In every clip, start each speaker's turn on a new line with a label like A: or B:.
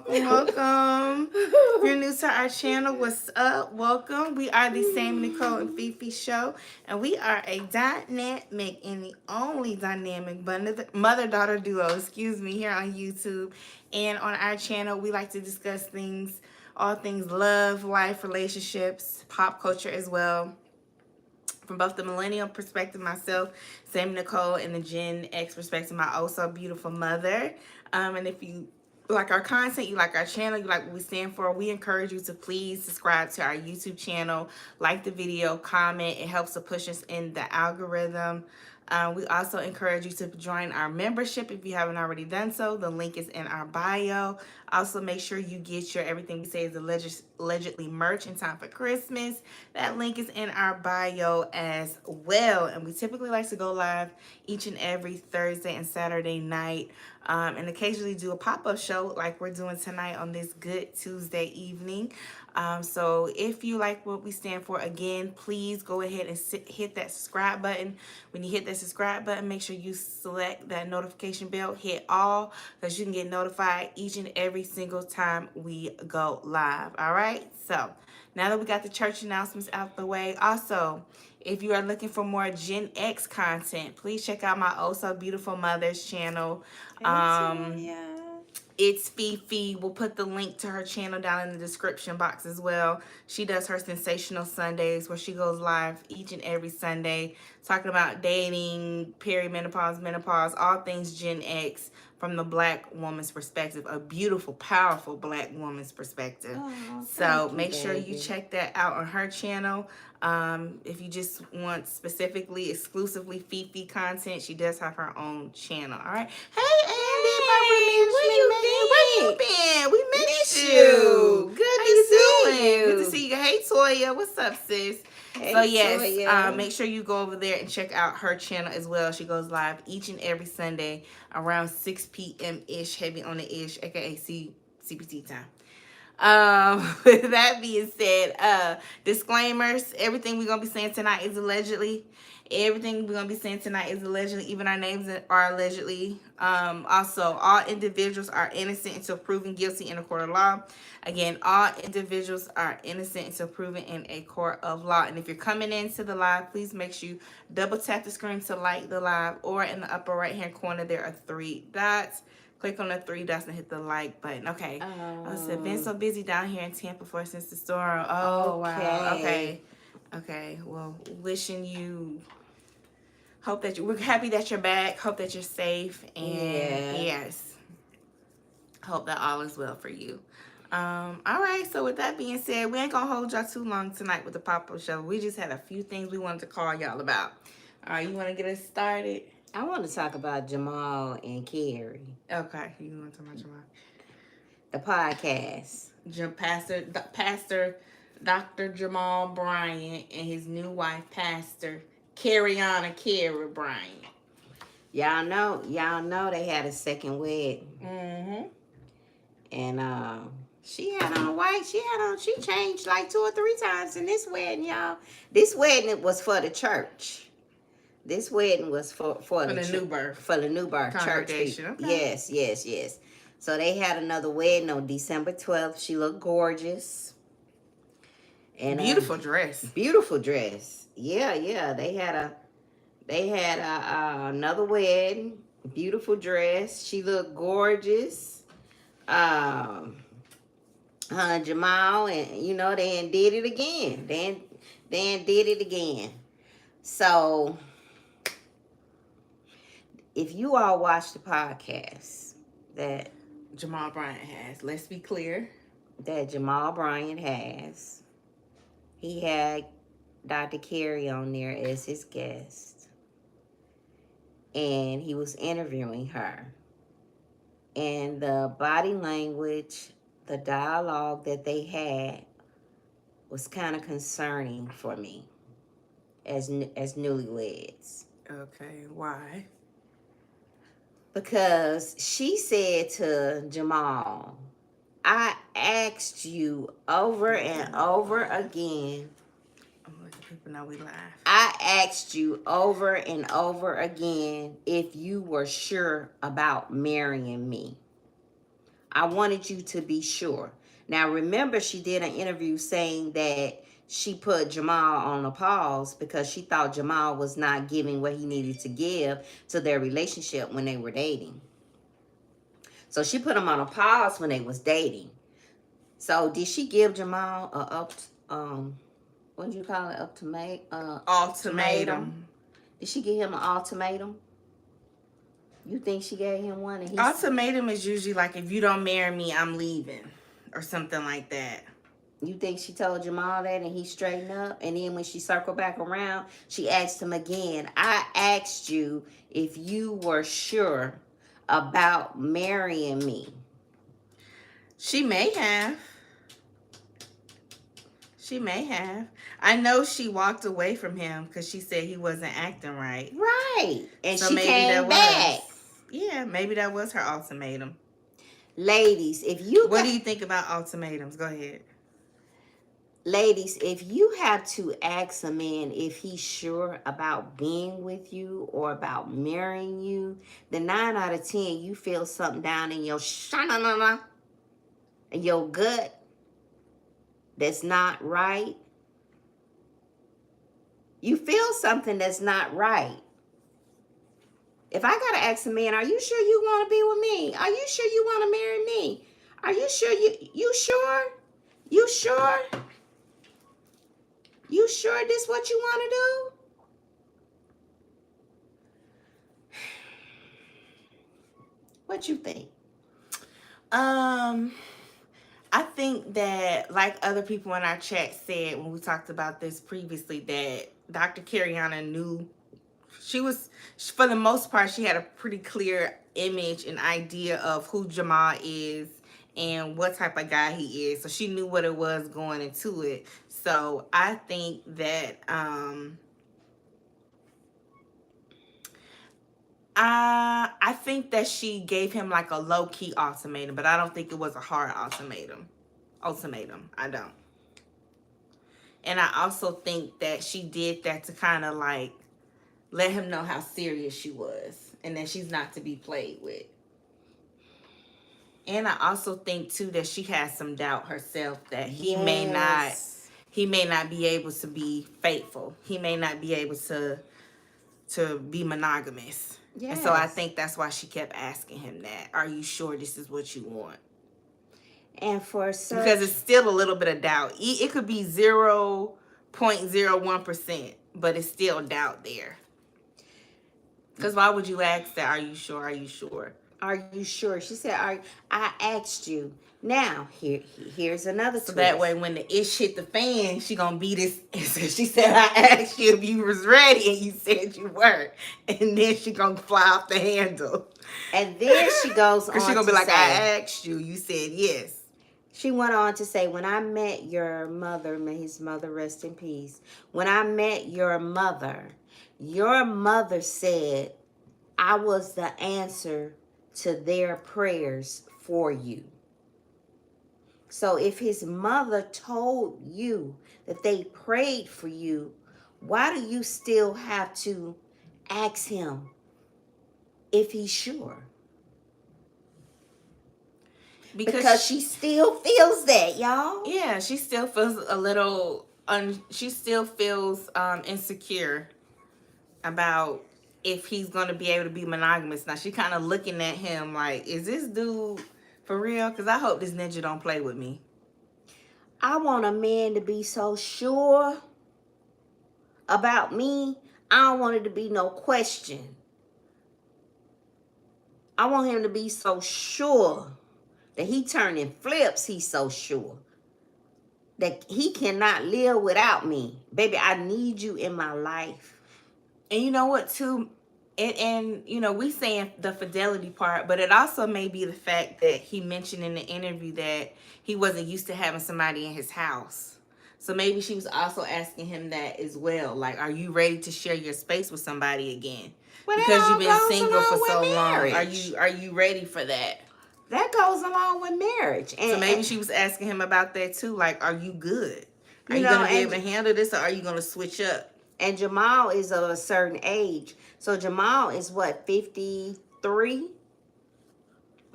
A: welcome. If you're new to our channel, what's up? Welcome. We are the Same Nicole and Fifi Show, and we are a dynamic and the only dynamic mother-daughter duo, here on YouTube. And on our channel, we like to discuss things, all things love, life, relationships, pop culture as well. From both the millennial perspective, myself, Sam Nicole, and the Gen X perspective, my oh so beautiful mother. And if you like our content, you like our channel, you like what we stand for, we encourage you to please subscribe to our YouTube channel, like the video, comment. It helps to push us in the algorithm. We also encourage you to join our membership if you haven't already done so. The link is in our bio. Also, make sure you get your Everything We Say is Allegedly merch in time for Christmas. That link is in our bio as well. And we typically like to go live each and every Thursday and Saturday night. And occasionally do a pop-up show like we're doing tonight on this good Tuesday evening. So if you like what we stand for, again, please go ahead and hit that subscribe button. When you hit that subscribe button, make sure you select that notification bell, hit all, because you can get notified each and every single time we go live. All right, so now that we got the church announcements out the way, also, if you are looking for more Gen X content, please check out my Oh So Beautiful Mother's channel. It's Fifi. We'll put the link to her channel down in the description box as well. She does her Sensational Sundays where she goes live each and every Sunday talking about dating, perimenopause, menopause, all things Gen X from the Black woman's perspective, a beautiful, powerful Black woman's perspective. So make sure you check that out on her channel. If you just want specifically, exclusively Fifi content, she does have her own channel. All right. Hey, Andy, where you been? We missed you. Good to see you. Good to see you. Hey, Toya. What's up, sis? Hey, so yes, make sure you go over there and check out her channel as well. She goes live each and every Sunday around 6 p.m. ish, heavy on the ish, aka CPT time. With that being said, disclaimers, everything we're gonna be saying tonight is allegedly. Everything we're gonna be saying tonight is allegedly. Even our names are allegedly. Also, all individuals are innocent until proven guilty in a court of law. Again, all individuals are innocent until proven in a court of law. And if you're coming into the live, please make sure you double tap the screen to like the live, or in the upper right hand corner there are 3 dots. Click on the 3 dots and hit the like button. Okay. I said, been so busy down here in Tampa since the storm. Oh, wow. Okay. Okay. Well, wishing you. Hope that we're happy that you're back. Hope that you're safe. And yes. Hope that all is well for you. All right. So with that being said, we ain't gonna hold y'all too long tonight with the pop-up show. We just had a few things we wanted to call y'all about. All right. You want to get us started?
B: I want to talk about Jamal and Carrie.
A: Okay, you want to talk about Jamal?
B: The podcast.
A: Pastor Dr. Jamal Bryant and his new wife, Pastor Karana Carrie Bryant.
B: Y'all know they had a second wedding.
A: Mm-hmm.
B: And she had on white. She changed like 2 or 3 times in this wedding, y'all. This wedding was for the church. This wedding was for the
A: new birth.
B: For the new birth church.
A: Okay.
B: Yes. So they had another wedding on December 12th. She looked gorgeous. And
A: beautiful dress.
B: Beautiful dress. Yeah. They had another wedding. Beautiful dress. She looked gorgeous. Jamal, and they did it again. They did it again. So if you all watch the podcast that
A: Jamal Bryant has, let's be clear.
B: That Jamal Bryant has. He had Dr. Carrie on there as his guest. And he was interviewing her. And the body language, the dialogue that they had was kind of concerning for me as newlyweds.
A: Okay, why?
B: Because she said to Jamal, I asked you over and over again.
A: People know we laugh.
B: I asked you over and over again if you were sure about marrying me. I wanted you to be sure. Now, remember, she did an interview saying that she put Jamal on a pause because she thought Jamal was not giving what he needed to give to their relationship when they were dating. So she put him on a pause when they was dating. So did she give Jamal a what do you call it? Ultimatum? Did she give him an ultimatum? You think she gave him one? And
A: ultimatum is usually like, if you don't marry me, I'm leaving, or something like that.
B: You think she told Jamal that and he straightened up? And then when she circled back around, she asked him again, I asked you if you were sure about marrying me.
A: She may have. She may have. I know she walked away from him because she said he wasn't acting right.
B: Right. And
A: So
B: she
A: maybe
B: came
A: that
B: back.
A: Yeah, maybe that was her ultimatum.
B: Ladies, if you...
A: What do you think about ultimatums? Go ahead.
B: Ladies, if you have to ask a man if he's sure about being with you or about marrying you, then 9 out of 10, you feel something down in your shanana, in your gut that's not right. You feel something that's not right. If I gotta ask a man, are you sure you want to be with me? Are you sure you want to marry me? Are you sure you sure? You sure? You sure this what you want to do? What you think?
A: I think that, like other people in our chat said when we talked about this previously, that Dr. Karana knew she was, for the most part, she had a pretty clear image and idea of who Jamal is and what type of guy he is. So she knew what it was going into it. So I think that I think that she gave him like a low-key ultimatum, but I don't think it was a hard ultimatum. I don't. And I also think that she did that to kind of like let him know how serious she was and that she's not to be played with. And I also think too that she has some doubt herself that he may not be able to be faithful. He may not be able to be monogamous. Yes. And so I think that's why she kept asking him that. Are you sure this is what you want?
B: And for such...
A: Because it's still a little bit of doubt. It could be 0.01%, but it's still doubt there. Because why would you ask that? Are you sure? Are you sure?
B: Are you sure? She said, I asked you. Now, here's another twist.
A: So that way when the ish hit the fan, she gonna be this. She said, I asked you if you was ready and you said you weren't. And then she gonna fly off the handle.
B: And then she goes on
A: Because she gonna be like,
B: say,
A: I asked you. You said yes.
B: She went on to say, when I met your mother, may his mother rest in peace. When I met your mother said, I was the answer to their prayers for you. So if his mother told you that they prayed for you, why do you still have to ask him if he's sure? Because she still feels that, y'all.
A: Yeah, she still feels a little, she still feels insecure about if he's going to be able to be monogamous. Now, she kind of looking at him like, is this dude for real? Because I hope this ninja don't play with me.
B: I want a man to be so sure about me. I don't want it to be no question. I want him to be so sure that he turning flips. He's so sure that he cannot live without me. Baby, I need you in my life.
A: And you know what, too? And you know, we saying the fidelity part, but it also may be the fact that he mentioned in the interview that he wasn't used to having somebody in his house. So maybe she was also asking him that as well. Like, are you ready to share your space with somebody again?
B: Well,
A: because you've been single for so
B: long.
A: Are you ready for that?
B: That goes along with marriage. And,
A: so maybe she was asking him about that too. Like, are you good? Are you going to be able to handle this, or are you going to switch up?
B: And Jamal is of a certain age. So Jamal is what, 53?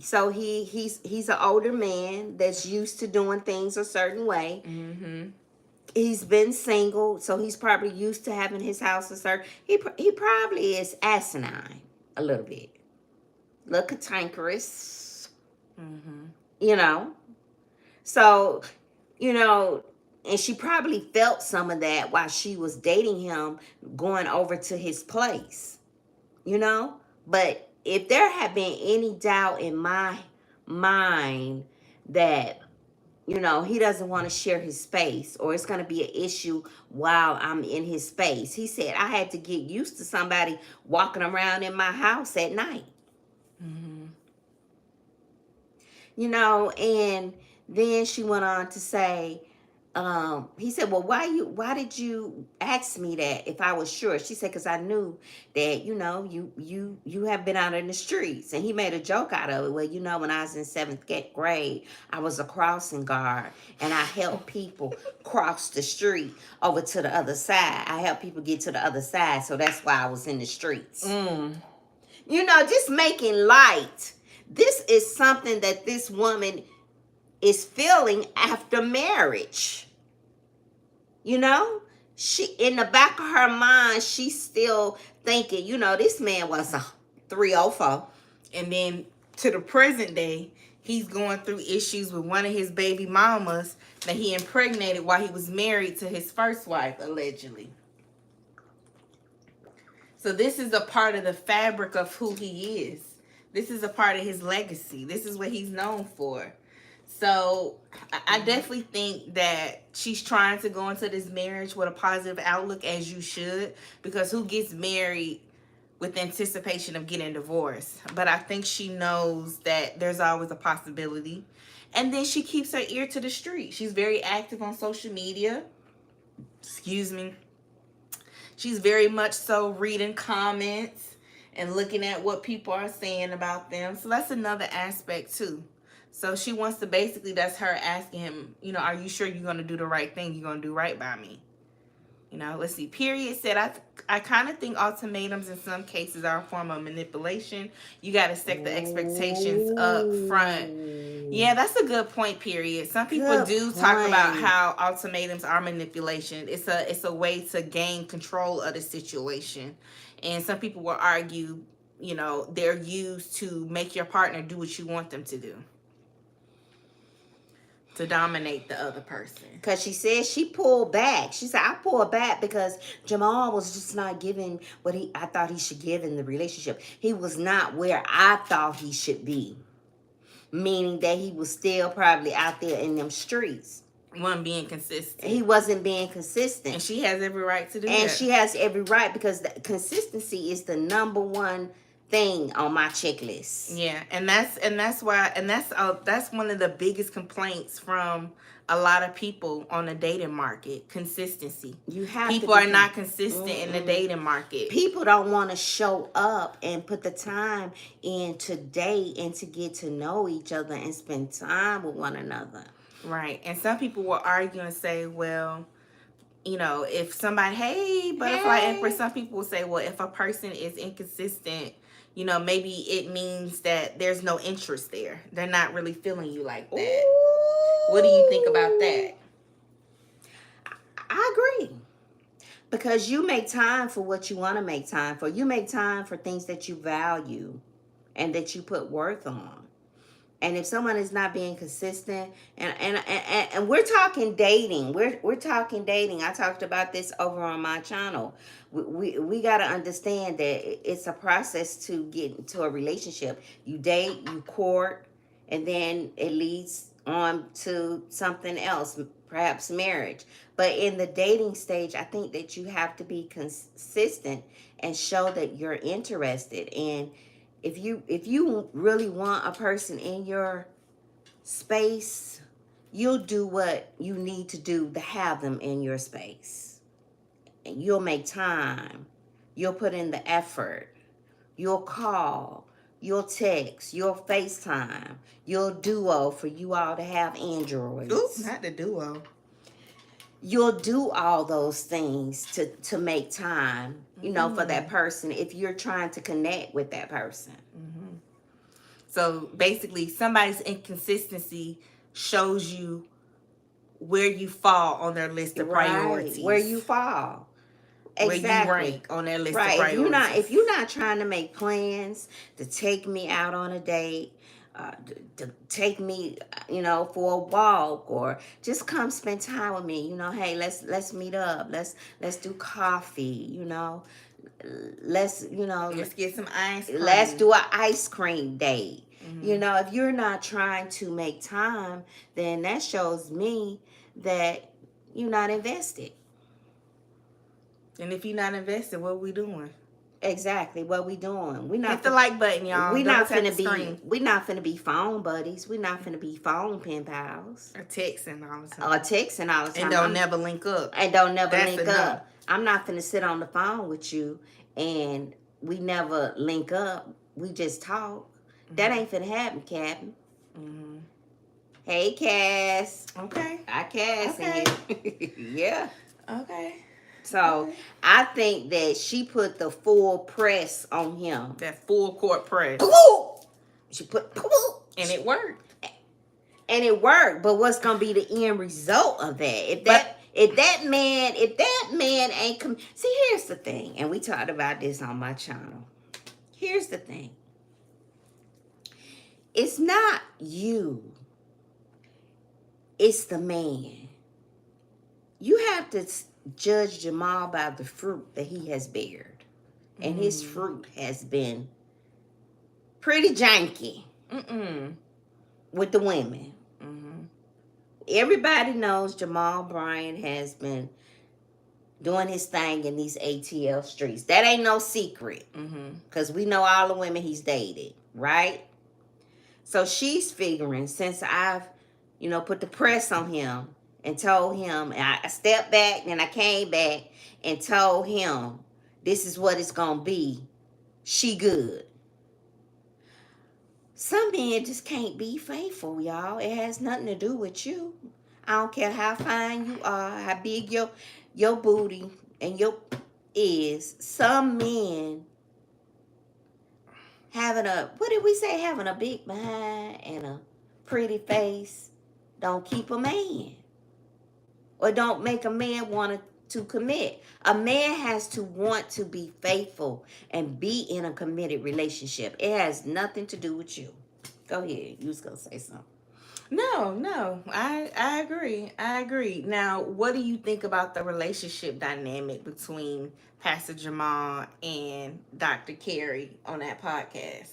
B: So he's an older man that's used to doing things a certain way.
A: Mm-hmm.
B: He's been single, so he's probably used to having his house a certain. He probably is asinine a little bit, little cantankerous,
A: Mm-hmm.
B: you know. So, you know, and she probably felt some of that while she was dating him, going over to his place, you know. But if there had been any doubt in my mind that, you know, he doesn't want to share his space, or it's going to be an issue while I'm in his space, he said I had to get used to somebody walking around in my house at night,
A: Mm-hmm.
B: you know. And then she went on to say, he said, well, why did you ask me that if I was sure? She said, because I knew that, you know, you have been out in the streets. And he made a joke out of it. Well, you know, when I was in seventh grade, I was a crossing guard, and I helped people cross the street over to the other side. I helped people get to the other side, so that's why I was in the streets. You know, just making light. This is something that this woman is feeling after marriage. You know, she, in the back of her mind, she's still thinking, you know, this man was a 304.
A: And then to the present day, he's going through issues with one of his baby mamas that he impregnated while he was married to his first wife, allegedly. So this is a part of the fabric of who he is. This is a part of his legacy. This is what he's known for. So I definitely think that she's trying to go into this marriage with a positive outlook, as you should, because who gets married with anticipation of getting divorced? But I think she knows that there's always a possibility. And then she keeps her ear to the street. She's very active on social media. Excuse me. She's very much so reading comments and looking at what people are saying about them. So that's another aspect too. So she wants to basically, that's her asking him, you know, are you sure you're going to do the right thing? You're going to do right by me? You know, let's see. Period said, I kind of think ultimatums in some cases are a form of manipulation. You got to set the expectations up front. Yeah, that's a good point, Period. Some people do talk about how ultimatums are manipulation. It's a way to gain control of the situation. And some people will argue, you know, they're used to make your partner do what you want them to do, to dominate the other person.
B: Because she said she pulled back. She said, I pulled back because Jamal was just not giving what I thought he should give in the relationship. He was not where I thought he should be. Meaning that he was still probably out there in them streets.
A: Wasn't being consistent.
B: He wasn't being consistent.
A: And she has every right to do that.
B: And she has every right, because the consistency is the number one thing on my checklist.
A: Yeah, and that's one of the biggest complaints from a lot of people on the dating market. Consistency. People are not consistent in the dating market.
B: People don't want to show up and put the time in to date and to get to know each other and spend time with one another.
A: Right. And some people will argue and say, well, you know, if somebody, hey, butterfly empress, some people will say, well, if a person is inconsistent, you know, maybe it means that there's no interest there. They're not really feeling you like that. Ooh. What do you think about that?
B: I agree. Because you make time for what you want to make time for. You make time for things that you value and that you put worth on. And if someone is not being consistent, and we're talking dating, we're talking dating. I talked about this over on my channel. We got to understand that it's a process to get into a relationship. You date, you court, and then it leads on to something else, perhaps marriage. But in the dating stage, I think that you have to be consistent and show that you're interested. And if you really want a person in your space, you'll do what you need to do to have them in your space. And you'll make time. You'll put in the effort. You'll call. You'll text. You'll FaceTime. You'll duo for you all to have Androids.
A: Ooh, not the duo.
B: You'll do all those things to make time, you know, for that person if you're trying to connect with that person.
A: Mm-hmm. So basically, somebody's inconsistency shows you where you fall on their list of priorities.
B: Where you fall. Exactly.
A: Where you rank on their list of priorities.
B: If you're not trying to make plans to take me out on a date, to take me, for a walk, or just come spend time with me. Hey, let's meet up. Let's do coffee. Let's
A: get some ice cream.
B: Let's do an ice cream date. If you're not trying to make time, then that shows me that you're not invested.
A: And if you're not invested, what are we doing?
B: Exactly, what we doing? We not
A: hit the like button, y'all.
B: We not finna be phone buddies. We not finna be phone pen pals.
A: Or texting all the time. And don't never link up.
B: I'm not finna sit on the phone with you and we never link up. We just talk. That ain't finna happen, Captain. Hey, Cass.
A: Okay.
B: I Cass in here. Yeah.
A: Okay.
B: So I think that she put the full press on him.
A: That full court press.
B: She put,
A: and it worked.
B: And it worked. But what's gonna be the end result of that? If that man ain't see, here's the thing, and we talked about this on my channel. Here's the thing. It's not you. It's the man. You have to judge Jamal by the fruit that he has bared. And his fruit has been pretty janky with the women. Everybody knows Jamal Bryant has been doing his thing in these ATL streets. That ain't no secret. Because we know all the women he's dated, right? So she's figuring, since I've, put the press on him, and told him, I stepped back, then I came back and told him, this is what it's going to be. She good. Some men just can't be faithful, y'all. It has nothing to do with you. I don't care how fine you are, how big your booty and your is. Some men having a big behind and a pretty face don't keep a man. Or don't make a man want to commit. A man has to want to be faithful and be in a committed relationship. It has nothing to do with you. Go ahead. You was going to say something.
A: No. I agree. Now, what do you think about the relationship dynamic between Pastor Jamal and Dr. Carey on that podcast?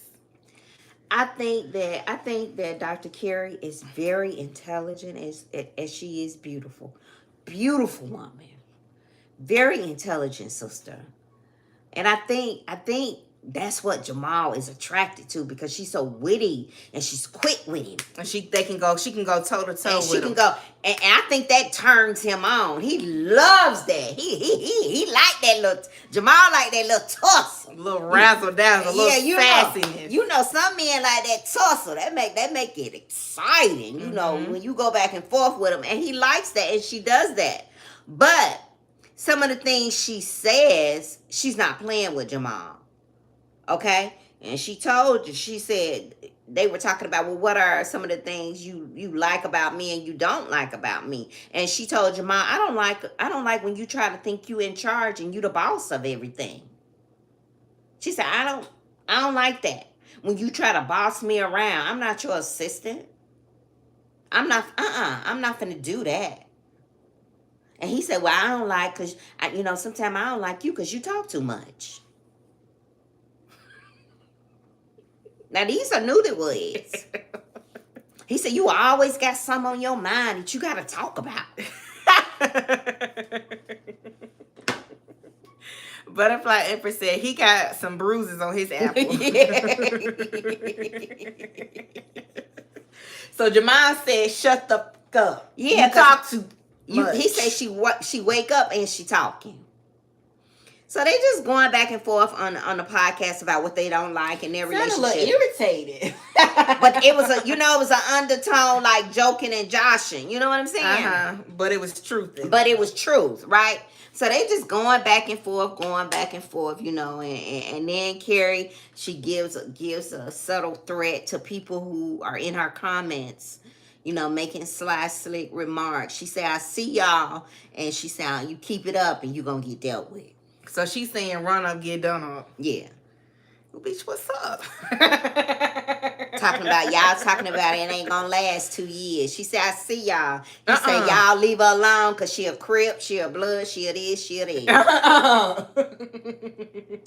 B: I think that Dr. Carey is very intelligent as she is beautiful. Beautiful woman. Very intelligent sister. And I think that's what Jamal is attracted to, because she's so witty and she's quick with him.
A: And she can go toe to toe with him.
B: And I think that turns him on. He loves that. He like that little Jamal, like that little tussle.
A: Little razzle dazzle, little sassiness.
B: Some men like that tussle. That make it exciting. When you go back and forth with him, and he likes that, and she does that. But some of the things she says, she's not playing with Jamal. Okay? And she said, they were talking about, well, what are some of the things you like about me and you don't like about me? And she told Jamal, I don't like when you try to think you in charge and you the boss of everything. She said, I don't like that. When you try to boss me around, I'm not your assistant. I'm not finna do that. And he said, well, I don't like, because, sometimes I don't like you because you talk too much. Now, these are newlyweds. He said, you always got something on your mind that you got to talk about.
A: Butterfly Empress said he got some bruises on his apple. So Jamal said, shut the fuck up.
B: Yeah,
A: you talk too much.
B: He said she wake up and she talking. So they just going back and forth on the podcast about what they don't like in their
A: Sound
B: relationship.
A: a little irritated.
B: But it was it was an undertone like joking and joshing. You know what I'm saying?
A: But it was truth.
B: But it was truth, right? So they just going back and forth, you know, and then Carrie, she gives a subtle threat to people who are in her comments, you know, making sly, slick remarks. She said, I see y'all, and she said, you keep it up and you gonna get dealt with.
A: So she's saying run up, get done up.
B: Yeah.
A: Well, bitch, what's up?
B: Talking about it ain't gonna last 2 years. She said, I see y'all. He said, y'all leave her alone because she a Crip, she a Blood, she a this, she a that.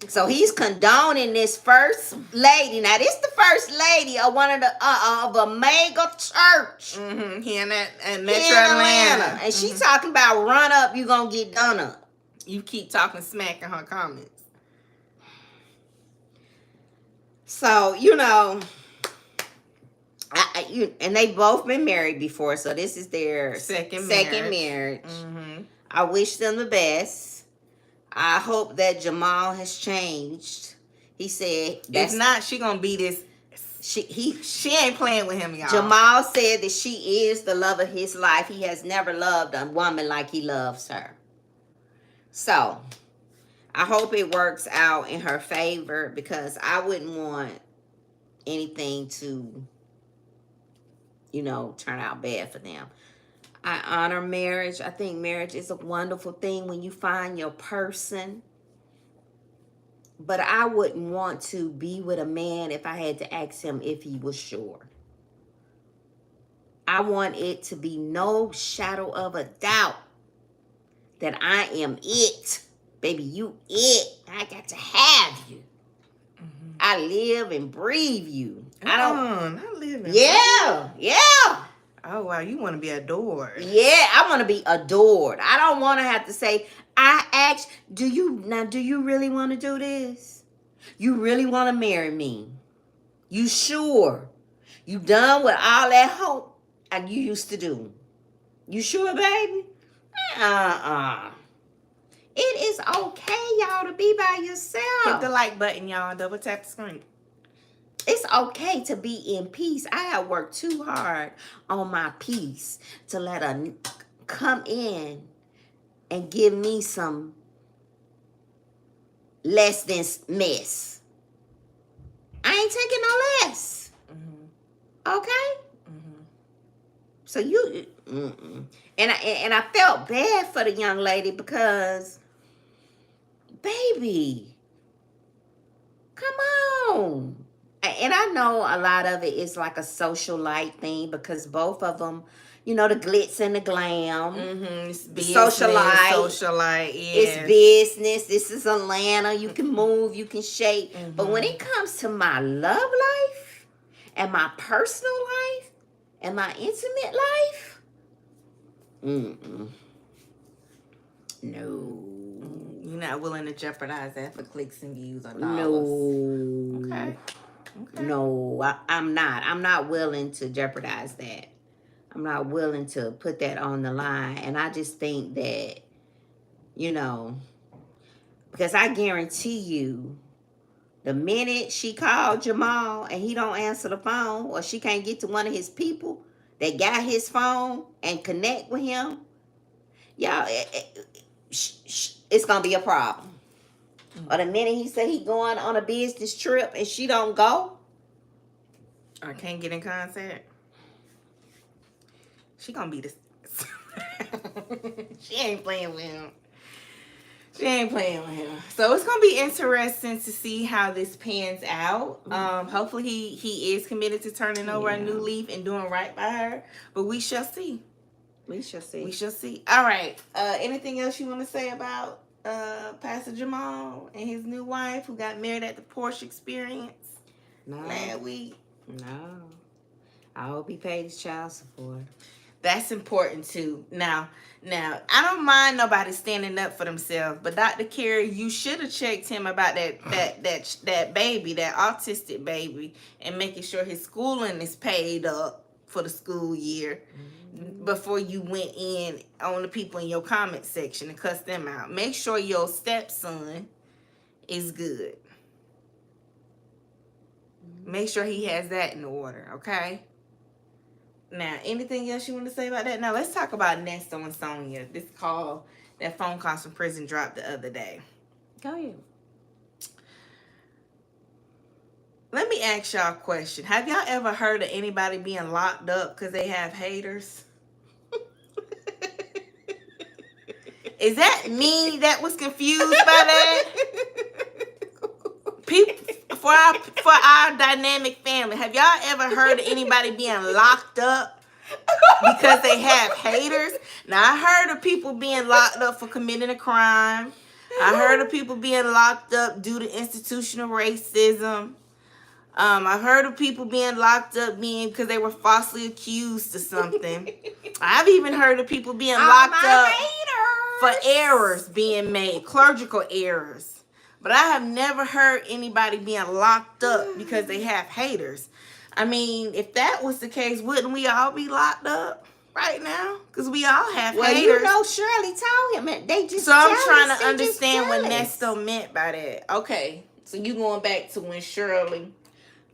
B: So he's condoning this first lady. Now, this the first lady of one of the of a mega church.
A: Here in Metro Atlanta.
B: And she talking about run up, you gonna get done up.
A: You keep talking smack in her comments.
B: So, you know, and they both been married before, so this is their second marriage. I wish them the best. I hope that Jamal has changed. He said,
A: if not, she gonna be this. She ain't playing with him, y'all.
B: Jamal said that she is the love of his life. He has never loved a woman like he loves her. So I hope it works out in her favor, because I wouldn't want anything to, you know, turn out bad for them. I honor marriage. I think marriage is a wonderful thing when you find your person. But I wouldn't want to be with a man if I had to ask him if he was sure. I want it to be no shadow of a doubt that I am it. Baby, you it. I got to have you. I live and breathe you. I don't.
A: I live and
B: Yeah.
A: Oh, wow. You want to be adored.
B: Yeah, I want to be adored. I don't want to have to say, I asked, do you really want to do this? You really want to marry me? You sure? You done with all that hope like you used to do? You sure, baby? It is okay, y'all, to be by yourself.
A: Hit the like button, y'all. Double tap the screen.
B: It's okay to be in peace. I have worked too hard on my peace to let her come in and give me some less than mess. I ain't taking no less. Okay? So you... And I felt bad for the young lady because, baby, come on. And I know a lot of it is like a socialite thing, because both of them, you know, the glitz and the glam.
A: It's business,
B: socialite.
A: Yeah.
B: It's business. This is Atlanta. You can move, you can shake. But when it comes to my love life and my personal life and my intimate life, no.
A: You're not willing to jeopardize that for clicks and views or dollars.
B: No.
A: Okay.
B: No, I'm not. I'm not willing to jeopardize that. I'm not willing to put that on the line. And I just think that, you know, because I guarantee you, the minute she called Jamal and he don't answer the phone, or she can't get to one of his people that got his phone and connect with him, y'all, it's going to be a problem. Or the minute he said he going on a business trip and she don't go,
A: or can't get in contact, she gonna be this. She ain't playing with him. So it's gonna be interesting to see how this pans out. Hopefully he is committed to turning over a new leaf and doing right by her. But we shall see. We shall see. All right. Anything else you want to say about Pastor Jamal and his new wife who got married at the Porsche Experience last week?
B: No. I hope he paid his child support.
A: That's important too. Now, I don't mind nobody standing up for themselves, but Dr. Carey, you should have checked him about that baby, that autistic baby, and making sure his schooling is paid up for the school year before you went in on the people in your comment section and cuss them out. Make sure your stepson is good. Make sure he has that in order, okay? Now, anything else you want to say about that? Now, let's talk about Nesto and Sonia. This call, that phone call from prison dropped the other day.
B: Go ahead.
A: Let me ask y'all a question. Have y'all ever heard of anybody being locked up because they have haters? Is that me that was confused by that? People, for our dynamic family, have y'all ever heard of anybody being locked up because they have haters? Now, I heard of people being locked up for committing a crime. I heard of people being locked up due to institutional racism. I've heard of people being locked up because they were falsely accused of something. I've even heard of people being locked up for errors being made, clerical errors. But I have never heard anybody being locked up because they have haters. I mean, if that was the case, wouldn't we all be locked up right now? Because we all have haters.
B: Well, you know, Shirley told him they just.
A: So I'm trying to understand what Nesto meant by that. Okay, so you going back to when Shirley.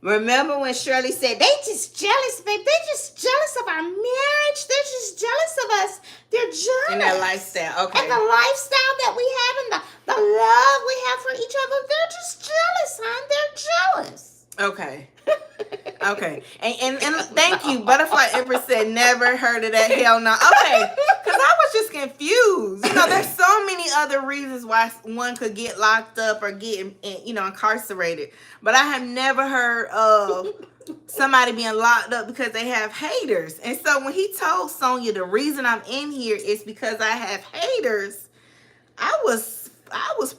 B: Remember when Shirley said, they just jealous, babe. They're just jealous of our marriage. They're just jealous of us. They're jealous.
A: And that lifestyle, okay.
B: And the lifestyle that we have and the love we have for each other. They're just jealous, hon. They're jealous.
A: Okay. Okay. And thank you. Butterfly Empress said never heard of that. Hell no. Okay. Because I was just confused. You know, there's so many other reasons why one could get locked up or get, incarcerated. But I have never heard of somebody being locked up because they have haters. And so when he told Sonia the reason I'm in here is because I have haters, I was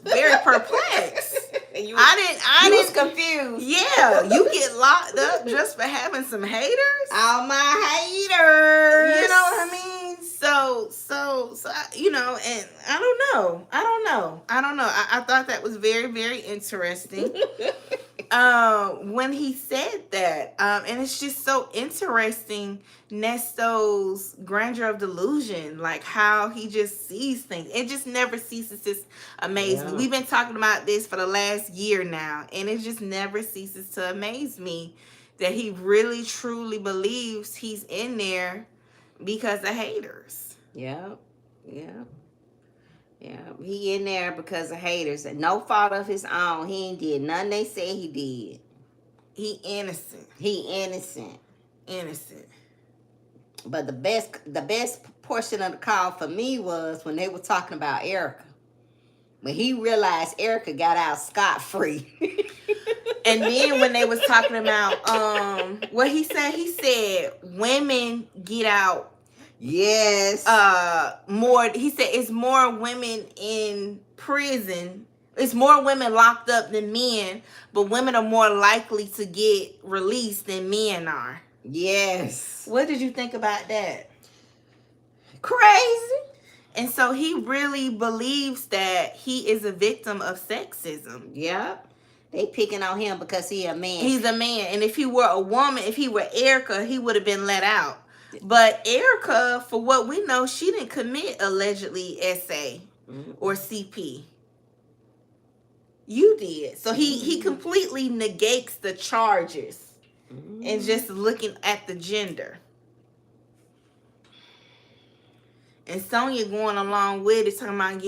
A: very perplexed. I was confused. Yeah, you get locked up just for having some haters?
B: All my haters.
A: You know what I mean? So, and I don't know. I thought that was very, very interesting. When he said that, and it's just so interesting, Nesto's grandeur of delusion, like how he just sees things. It just never ceases to amaze me. We've been talking about this for the last year now, and it just never ceases to amaze me that he really, truly believes he's in there because of haters.
B: Yeah. He in there because of haters and no fault of his own. He ain't did nothing they said he did.
A: He innocent. Innocent.
B: But the best portion of the call for me was when they were talking about Erica. When he realized Erica got out scot-free.
A: And then when they was talking about what he said women get out.
B: Yes.
A: More. He said it's more women in prison. It's more women locked up than men, but women are more likely to get released than men are.
B: Yes.
A: What did you think about that?
B: Crazy.
A: And so he really believes that he is a victim of sexism.
B: Yep. They picking on him because he a man.
A: He's a man. And if he were a woman, if he were Erica, he would have been let out. But Erica, for what we know, she didn't commit allegedly SA or CP. You did. So he completely negates the charges and just looking at the gender. And Sonia going along with it, talking about,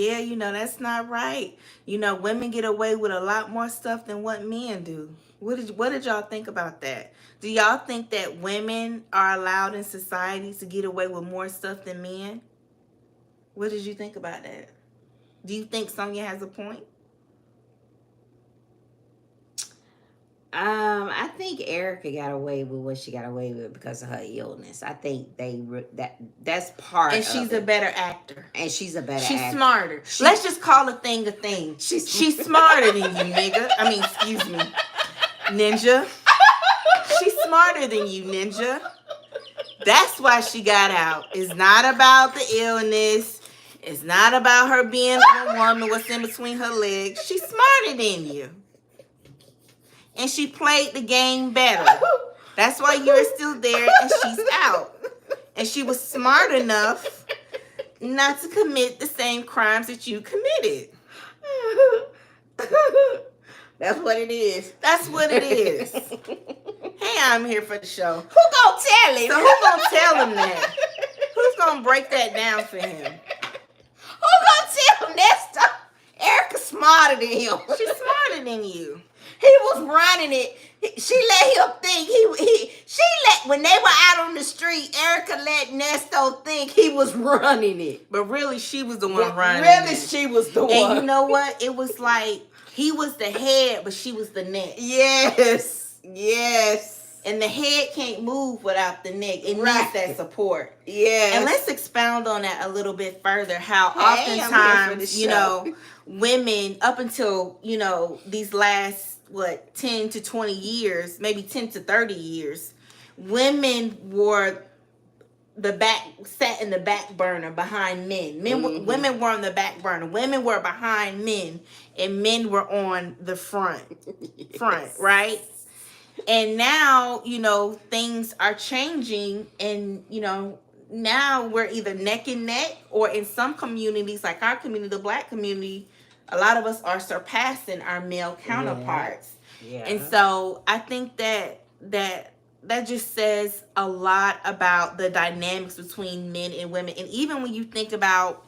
A: that's not right. Women get away with a lot more stuff than what men do. What did y'all think about that? Do y'all think that women are allowed in society to get away with more stuff than men? What did you think about that? Do you think Sonia has a point?
B: I think Erica got away with what she got away with because of her illness. I think that's part.
A: And she's a better actor.
B: She's a
A: She's smarter. Let's just call a thing a thing. She's smarter than you, nigga. I mean, excuse me, ninja. She's smarter than you, ninja. That's why she got out. It's not about the illness. It's not about her being a woman, what's in between her legs. She's smarter than you. And she played the game better. That's why you're still there and she's out. And she was smart enough not to commit the same crimes that you committed.
B: That's what it is.
A: That's what it is. Hey, I'm here for the show.
B: Who gonna tell him?
A: So who gonna tell him that? Who's gonna break that down for him?
B: Who gonna tell him that stuff? Erica's smarter than him.
A: She's smarter than you.
B: He was running it. She let him think when they were out on the street, Erica let Nesto think he was running it.
A: But really, she was the one running
B: Really,
A: it.
B: she was the one.
A: And you know what? It was like he was the head, but she was the neck.
B: Yes. Yes.
A: And the head can't move without the neck. It
B: Right.
A: needs that support.
B: Yes.
A: And let's expound on that a little bit further. How
B: Hey, I'm here for the
A: oftentimes,
B: show.
A: Women up until, these last, 10 to 20 years, maybe 10 to 30 years, women were sat in the back burner behind men. Women were on the back burner. Women were behind men, and men were on the front, right? And now, things are changing, and, now we're either neck and neck, or in some communities, like our community, the Black community, a lot of us are surpassing our male counterparts.
B: Yeah.
A: And so I think that just says a lot about the dynamics between men and women. And even when you think about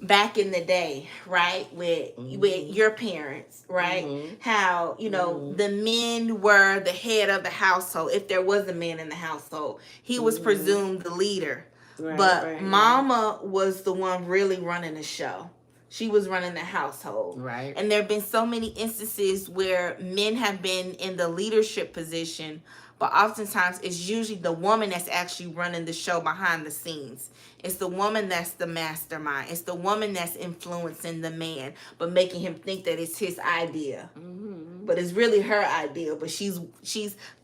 A: back in the day, right, with your parents, right, how the men were the head of the household. If there was a man in the household, he was presumed the leader. But mama was the one really running the show. She was running the household.
B: Right.
A: And there have been so many instances where men have been in the leadership position, but oftentimes it's usually the woman that's actually running the show behind the scenes. It's the woman that's the mastermind. It's the woman that's influencing the man, but making him think that it's his idea. But it's really her idea, but she's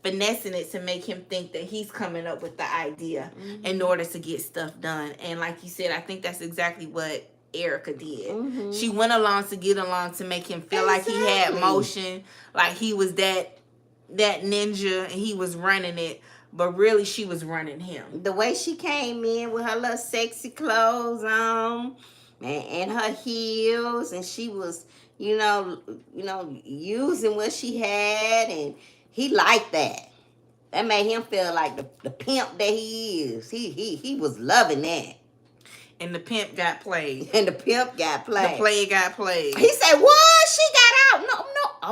A: finessing it to make him think that he's coming up with the idea in order to get stuff done. And like you said, I think that's exactly what Erica did. She went along to get along to make him feel like he had motion, like he was that ninja and he was running it, but really she was running him.
B: The way she came in with her little sexy clothes on and her heels, and she was, using what she had, and he liked that. That made him feel like the pimp that he is. He was loving that.
A: And the pimp got played.
B: And the pimp got played.
A: The play got played.
B: He said, what? She got out. No.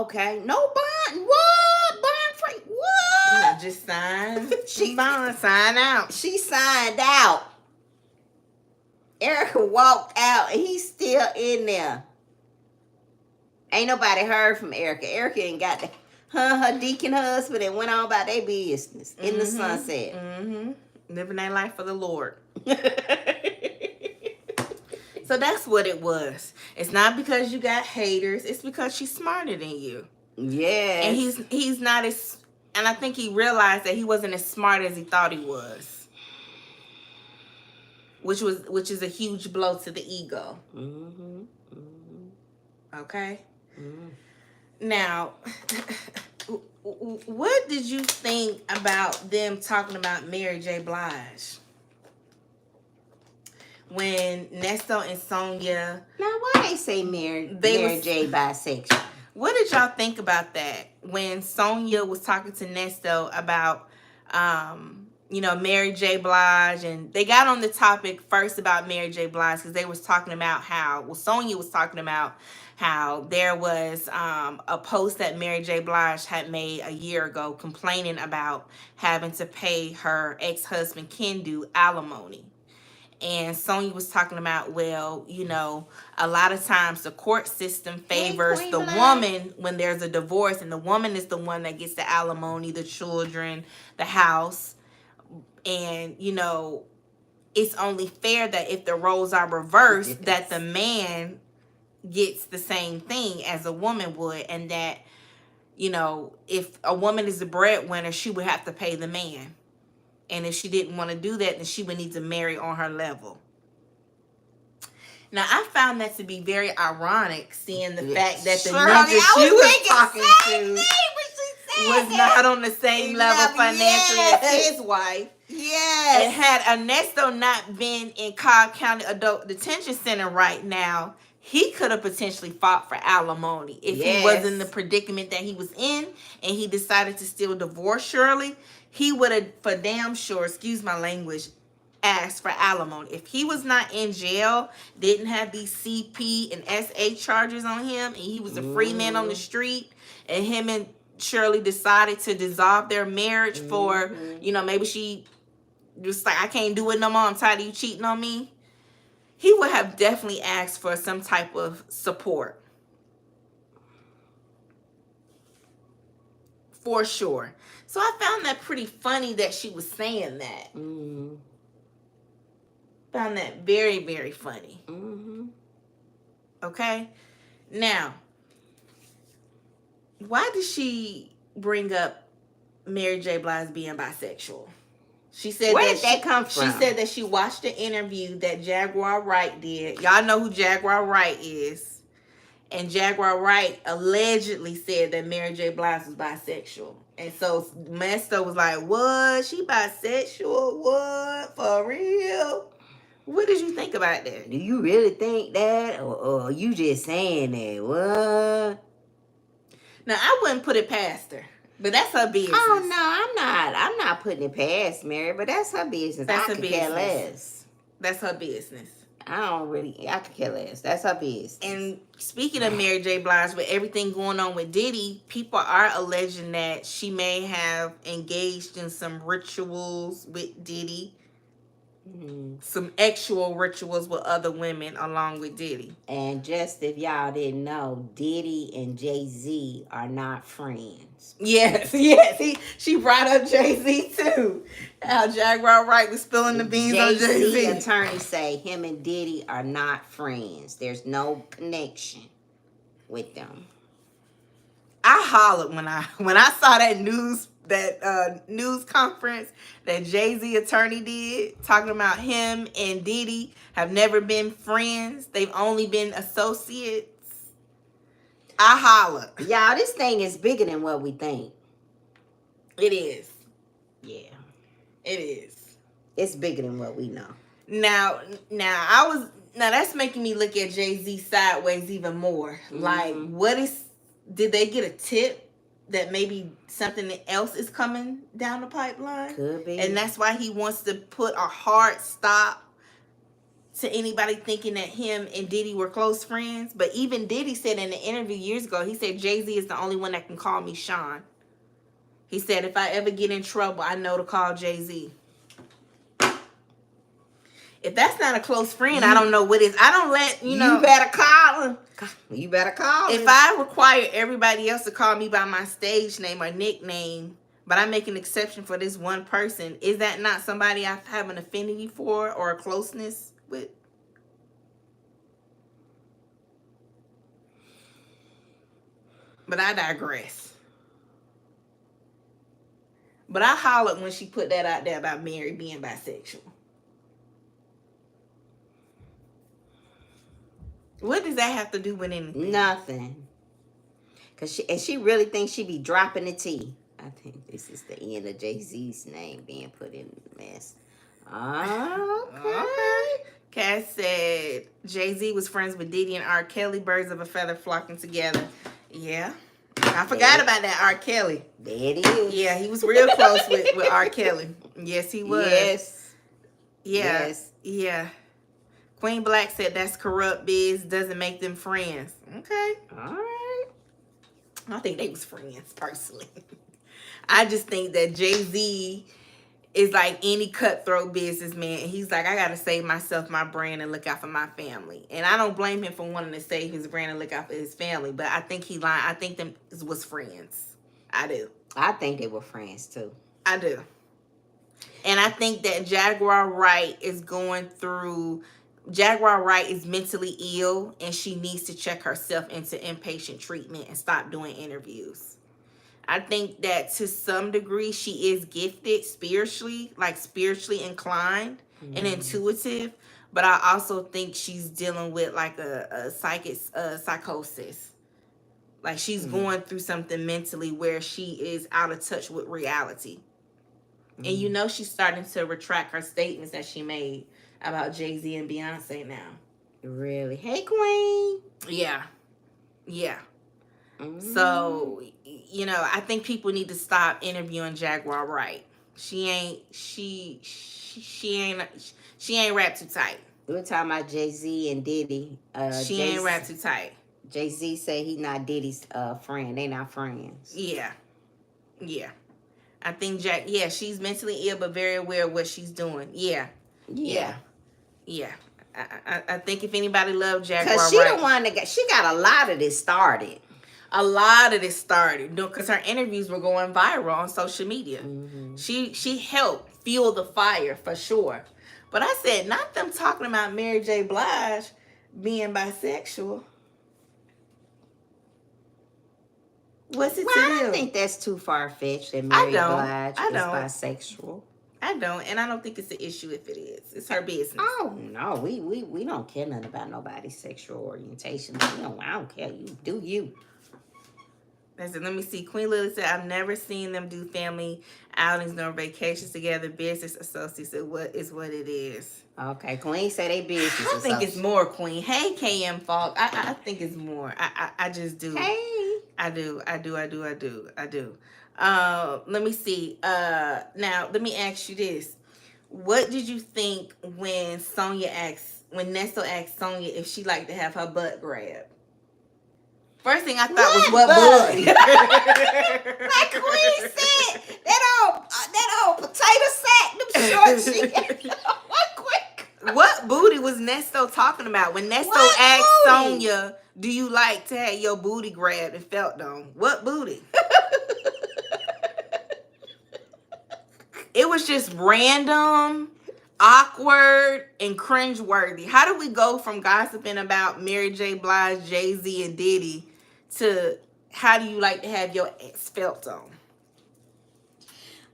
B: Okay. No bond. What? Bond free. What?
A: Just sign out.
B: She signed out. Erica walked out and he's still in there. Ain't nobody heard from Erica. Erica ain't got her deacon husband and went on about their business in the sunset.
A: Living their life for the Lord. So that's what it was. It's not because you got haters. It's because she's smarter than you.
B: Yes.
A: And he's not as, and I think he realized that he wasn't as smart as he thought he was. Which is a huge blow to the ego. Okay? Now, what did you think about them talking about Mary J. Blige? When Nesto and Sonia...
B: Now, why they say Mary J. bisexual?
A: What did y'all think about that? When Sonia was talking to Nesto about, Mary J. Blige, and they got on the topic first about Mary J. Blige because they was talking about Sonia was talking about how there was a post that Mary J. Blige had made a year ago complaining about having to pay her ex-husband Kendu alimony. And Sonia was talking about, a lot of times the court system favors the woman when there's a divorce, and the woman is the one that gets the alimony, the children, the house. And, it's only fair that if the roles are reversed, that the man gets the same thing as a woman would, and that, if a woman is the breadwinner, she would have to pay the man. And if she didn't want to do that, then she would need to marry on her level. Now, I found that to be very ironic, seeing the fact that the
B: Shirley,
A: nigga she was talking to was not on the same level financially as his wife.
B: Yes.
A: And had Ernesto not been in Cobb County Adult Detention Center right now, he could have potentially fought for alimony if he was in the predicament that he was in and he decided to still divorce Shirley. He would have, for damn sure, excuse my language, asked for alimony. If he was not in jail, didn't have these CP and SA charges on him, and he was a free man on the street, and him and Shirley decided to dissolve their marriage for, maybe she just like, I can't do it no more, I'm tired of you cheating on me, he would have definitely asked for some type of support. For sure. So I found that pretty funny that she was saying that. Found that very, very funny. Okay? Now, why did she bring up Mary J. Blige being bisexual? She said
B: Where did that come from?
A: She said that she watched the interview that Jaguar Wright did. Y'all know who Jaguar Wright is. And Jaguar Wright allegedly said that Mary J. Blige was bisexual. And so Nesto was like, what? She bisexual? What? For real? What did you think about that?
B: Do you really think that? Or you just saying that? What?
A: Now, I wouldn't put it past her. But that's her business.
B: Oh, no, I'm not putting it past Mary, but that's her business.
A: That's
B: I
A: her
B: could
A: business.
B: care less.
A: That's her business.
B: I could care less. That's her business.
A: And speaking of Mary J. Blige, with everything going on with Diddy, people are alleging that she may have engaged in some rituals with Diddy. Some actual rituals with other women along with Diddy.
B: And just if y'all didn't know, Diddy and Jay-Z are not friends.
A: Yes. She brought up Jay-Z too. How Jaguar Wright was spilling the beans on Jay-Z.
B: Jay-Z attorneys say him and Diddy are not friends. There's no connection with them.
A: I hollered when I saw that news conference that Jay-Z attorney did, talking about him and Diddy have never been friends. They've only been associates. I hollered.
B: Y'all, this thing is bigger than what we think.
A: It is.
B: Yeah.
A: It is.
B: It's bigger than what we know.
A: Now that's making me look at Jay-Z sideways even more. Like, did they get a tip that maybe something else is coming down the pipeline?
B: Could be.
A: And that's why he wants to put a hard stop to anybody thinking that him and Diddy were close friends. But even Diddy said in an interview years ago, he said, Jay-Z is the only one that can call me Sean. He said, if I ever get in trouble, I know to call Jay-Z. If that's not a close friend, I don't know what is. I don't let, you
B: better call him. You better call him.
A: If I require everybody else to call me by my stage name or nickname, but I make an exception for this one person, is that not somebody I have an affinity for or a closeness with? But I digress. But I hollered when she put that out there about Mary being bisexual. What does that have to do with anything?
B: Nothing. Cause she really thinks she be dropping the T. I think this is the end of Jay-Z's name being put in the mess. Okay.
A: Cass said Jay-Z was friends with Diddy and R. Kelly, birds of a feather flocking together. Yeah. I forgot about that R. Kelly.
B: There it is.
A: Yeah, he was real close with R. Kelly. Yes, he was.
B: Yes.
A: Yeah.
B: Yes.
A: Yeah. Queen Black said that's corrupt biz, doesn't make them friends. Okay.
B: All right.
A: I think they was friends, personally. I just think that Jay-Z is like any cutthroat businessman. And he's like, I got to save myself, my brand, and look out for my family. And I don't blame him for wanting to save his brand and look out for his family. But I think he lied. I think them was friends. I do.
B: I think they were friends, too.
A: I do. And I think that Jaguar Wright is going through... Jaguar Wright is mentally ill, and she needs to check herself into inpatient treatment and stop doing interviews. I think that to some degree she is gifted spiritually, like spiritually inclined and intuitive, but I also think she's dealing with like a psychosis. Like she's going through something mentally where she is out of touch with reality. And you know she's starting to retract her statements that she made about Jay-Z and Beyonce now.
B: Really? Hey, Queen.
A: Yeah. Yeah. So, you know, I think people need to stop interviewing Jaguar Wright. She ain't wrapped too tight.
B: We're talking about Jay-Z and Diddy.
A: She ain't wrapped too tight.
B: Jay-Z say he not Diddy's friend. They not friends.
A: Yeah. Yeah. I think she's mentally ill but very aware of what she's doing. Yeah. I think if anybody loved Jaguar Wright,
B: because she the one that she got a lot of this started.
A: A lot of this started because her interviews were going viral on social media. She helped fuel the fire for sure. But I said, not them talking about Mary J. Blige being bisexual. What's it to
B: I
A: do?
B: don't think that's too far-fetched that Mary Blige is bisexual.
A: I don't, and I don't think it's an issue if it is. It's her business.
B: Oh no, we don't care nothing about nobody's sexual orientation. I don't care. You do you.
A: Listen, let me see. Queen Lily said, I've never seen them do family outings nor vacations together. Business associates is what it is.
B: Okay, Queen said they business
A: I think it's more, Queen. Hey, KM Falk. I think it's more. I just do.
B: Hey.
A: I do. Let me see. Now, let me ask you this. What did you think when Nesto asked Sonia if she liked to have her butt grabbed? First thing I thought was what booty.
B: Like Queen said, that old potato sack, them short shit.
A: What booty was Nesto talking about when Nesto asked Sonia, "Do you like to have your booty grabbed and felt on?" What booty? It was just random, awkward, and cringeworthy. How do we go from gossiping about Mary J. Blige, Jay-Z, and Diddy to how do you like to have your ex felt on?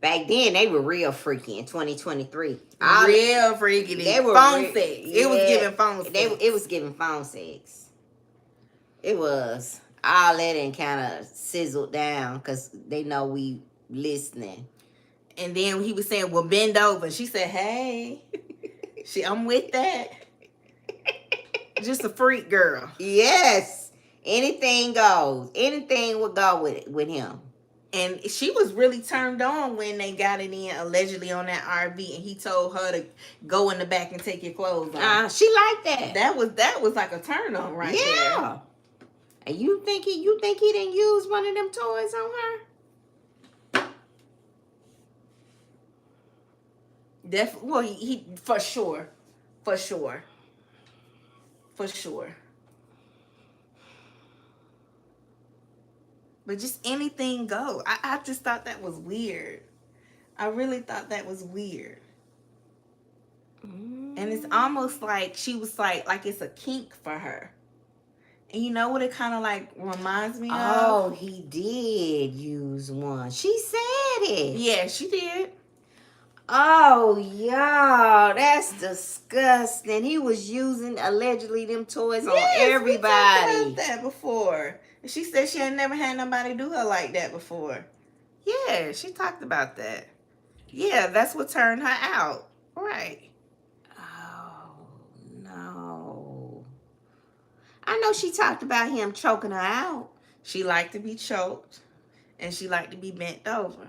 B: Back then, they were real freaky in 2023.
A: Real freaky. They were phone sex. It was giving phone sex.
B: It was giving phone sex. It was. All that and kind of sizzled down because they know we listening.
A: And then he was saying, well, bend over. She said, hey. I'm with that. Just a freak girl.
B: Yes. Anything goes. Anything would go with him.
A: And she was really turned on when they got it in allegedly on that RV, and he told her to go in the back and take your clothes off.
B: She liked that.
A: That was like a turn on right there.
B: Yeah. And you think he didn't use one of them toys on her?
A: Well, he for sure. But just anything go. I just thought that was weird. I really thought that was weird. And it's almost like she was like it's a kink for her. And you know what it kind of like reminds me of?
B: Oh, he did use one. She said it.
A: Yeah, she did.
B: Oh, y'all, that's disgusting. He was using allegedly them toys on everybody. We
A: talked about that before. She said she had never had nobody do her like that before. Yeah, she talked about that. Yeah, that's what turned her out. Right.
B: Oh, no. I know she talked about him choking her out.
A: She liked to be choked, and she liked to be bent over.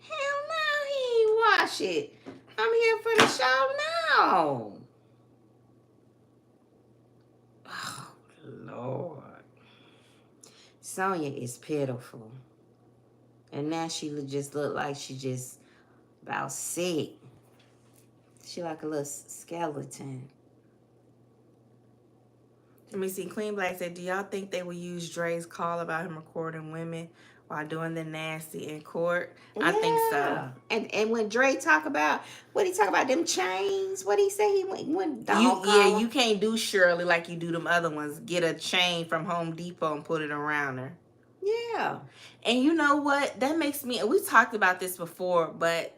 B: Hell no, he ain't watch it. I'm here for the show now. Oh, Lord. Sonia is pitiful. And now she just look like she just about sick. She like a little skeleton.
A: Let me see. Queen Black said, do y'all think they will use Dre's call about him recording women while doing the nasty in court? I think so.
B: And when Dre talk about, what he talk about, them chains? What he say he went dog collar?
A: You can't do Shirley like you do them other ones. Get a chain from Home Depot and put it around her.
B: Yeah.
A: And you know what? That makes me, we talked about this before, but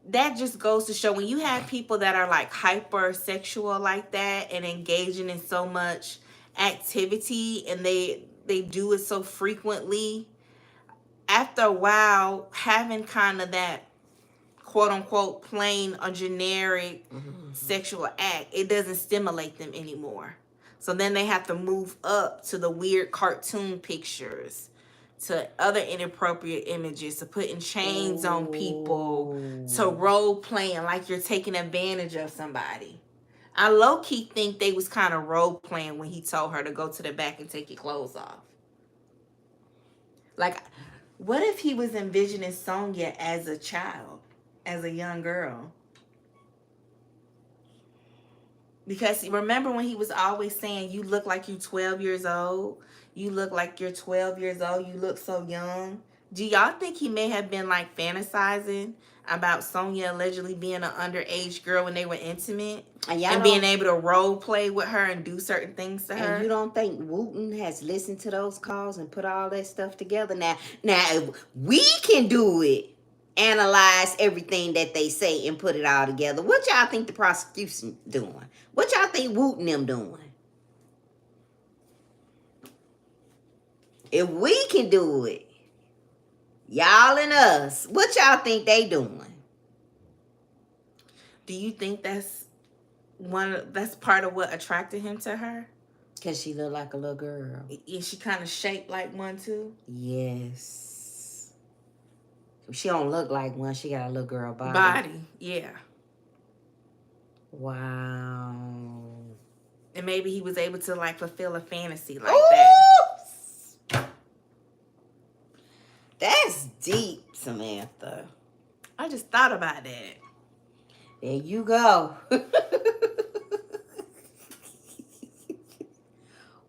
A: that just goes to show when you have people that are like hypersexual like that and engaging in so much activity and they do it so frequently, after a while, having kind of that quote unquote plain or generic sexual act, it doesn't stimulate them anymore. So then they have to move up to the weird cartoon pictures, to other inappropriate images, to putting chains on people, to role playing like you're taking advantage of somebody. I low key think they was kind of role playing when he told her to go to the back and take your clothes off. Like, what if he was envisioning Sonia as a child, as a young girl? Because remember when he was always saying, you look like you're 12 years old? You look like you're 12 years old. You look so young. Do y'all think he may have been like fantasizing about Sonia allegedly being an underage girl when they were intimate? And being able to role play with her and do certain things to her?
B: And you don't think Wooten has listened to those calls and put all that stuff together? Now if we can do it, analyze everything that they say and put it all together. What y'all think the prosecution doing? What y'all think Wooten them doing? If we can do it, y'all and us, what y'all think they doing?
A: Do you think that's part of what attracted him to her?
B: Because she looked like a little girl.
A: Is she kind of shaped like one too?
B: Yes. She don't look like one. She got a little girl body.
A: Yeah.
B: Wow.
A: And maybe he was able to like fulfill a fantasy like that.
B: That's deep, Samantha.
A: I just thought about that.
B: There you go.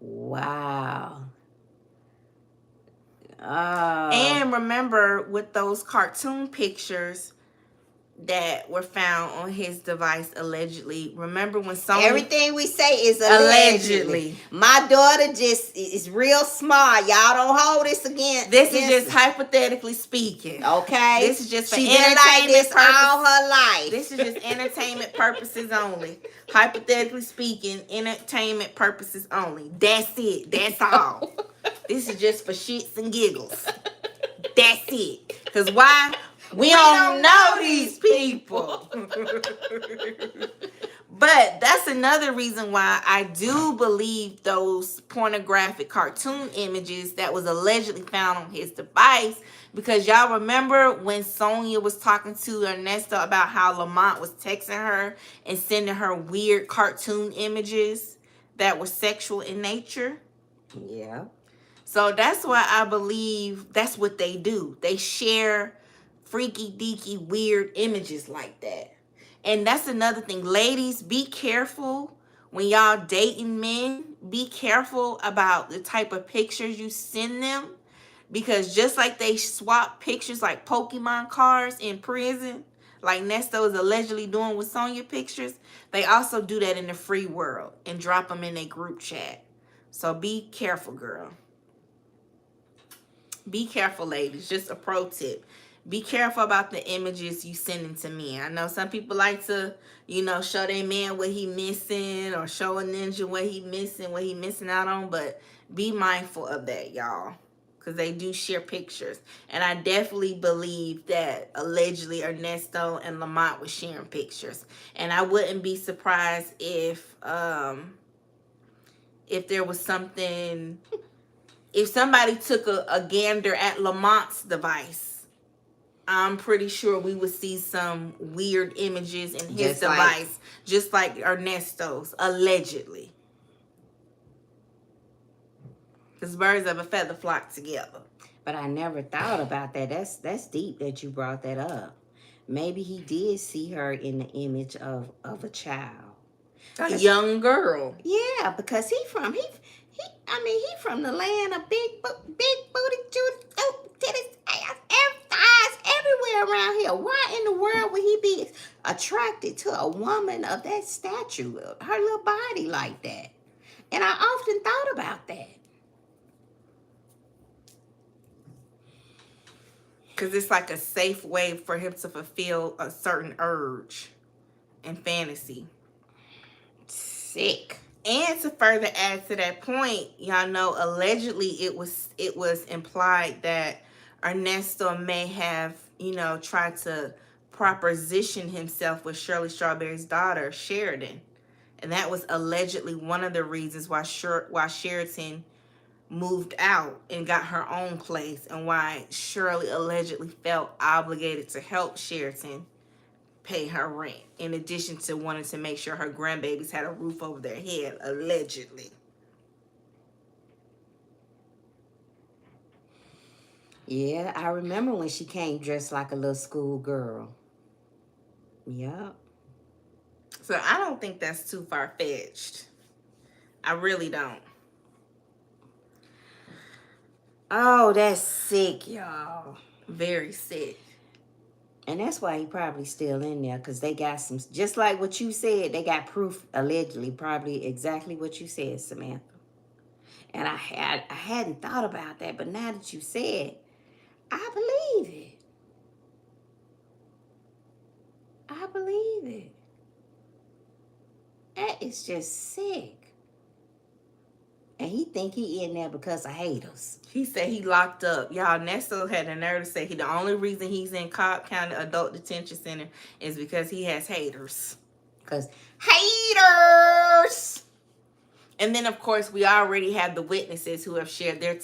B: Wow.
A: And remember, with those cartoon pictures that were found on his device allegedly, remember when Sonia...
B: Everything we say is allegedly. My daughter just is real smart. Y'all don't hold this against.
A: This is just hypothetically speaking.
B: Okay?
A: This is just for
B: she been like this all her life.
A: This is just entertainment purposes only. Hypothetically speaking, entertainment purposes only. That's it. That's all. This is just for shits and giggles. That's it. Because why? We don't know these people. But that's another reason why I do believe those pornographic cartoon images that was allegedly found on his device. Because y'all remember when Sonia was talking to Ernesto about how Lamont was texting her and sending her weird cartoon images that were sexual in nature?
B: Yeah.
A: So that's why I believe that's what they do. They share freaky deaky weird images like that. And that's another thing. Ladies, be careful when y'all dating men. Be careful about the type of pictures you send them. Because just like they swap pictures like Pokemon cards in prison, like Nesto is allegedly doing with Sonia pictures, they also do that in the free world and drop them in a group chat. So be careful, girl. Be careful, ladies. Just a pro tip. Be careful about the images you sending to men. I know some people like to, show their man what he missing or show a ninja what he missing out on. But be mindful of that, y'all. Because they do share pictures. And I definitely believe that allegedly Ernesto and Lamont was sharing pictures. And I wouldn't be surprised if there was something... If somebody took a gander at Lamont's device, I'm pretty sure we would see some weird images in his device, just like Ernesto's, allegedly. Because birds of a feather flock together.
B: But I never thought about that. That's deep that you brought that up. Maybe he did see her in the image of a child.
A: A young girl.
B: Yeah, because he from the land of big booty titties, eyes everywhere around here. Why in the world would he be attracted to a woman of that stature, her little body like that? And I often thought about that.
A: Because it's like a safe way for him to fulfill a certain urge and fantasy.
B: Sick.
A: And to further add to that point, y'all know allegedly it was implied that Ernesto may have, tried to proposition himself with Shirley Strawberry's daughter, Sheridan. And that was allegedly one of the reasons why Sheridan moved out and got her own place, and why Shirley allegedly felt obligated to help Sheridan pay her rent, in addition to wanting to make sure her grandbabies had a roof over their head, allegedly.
B: Yeah, I remember when she came dressed like a little schoolgirl. Yep.
A: So I don't think that's too far-fetched. I really don't.
B: Oh, that's sick, y'all.
A: Very sick.
B: And that's why he probably still in there, because they got some, just like what you said, they got proof, allegedly, probably exactly what you said, Samantha. And I hadn't thought about that, but now that you said, I believe it. I believe it. That is just sick. And he think he in there because of haters.
A: He said he locked up. Y'all, Nesto had the nerve to say the only reason he's in Cobb County Adult Detention Center is because he has haters.
B: Because haters!
A: And then, of course, we already have the witnesses who have shared their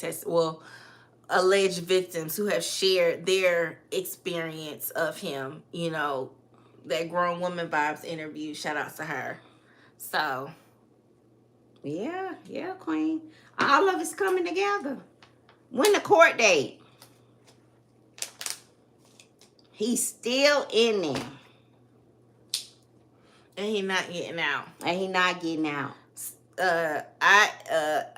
A: alleged victims who have shared their experience of him. That Grown Woman Vibes interview. Shout out to her. So...
B: Yeah, Queen. All of it's coming together. When the court date? He's still in there.
A: And he not getting out.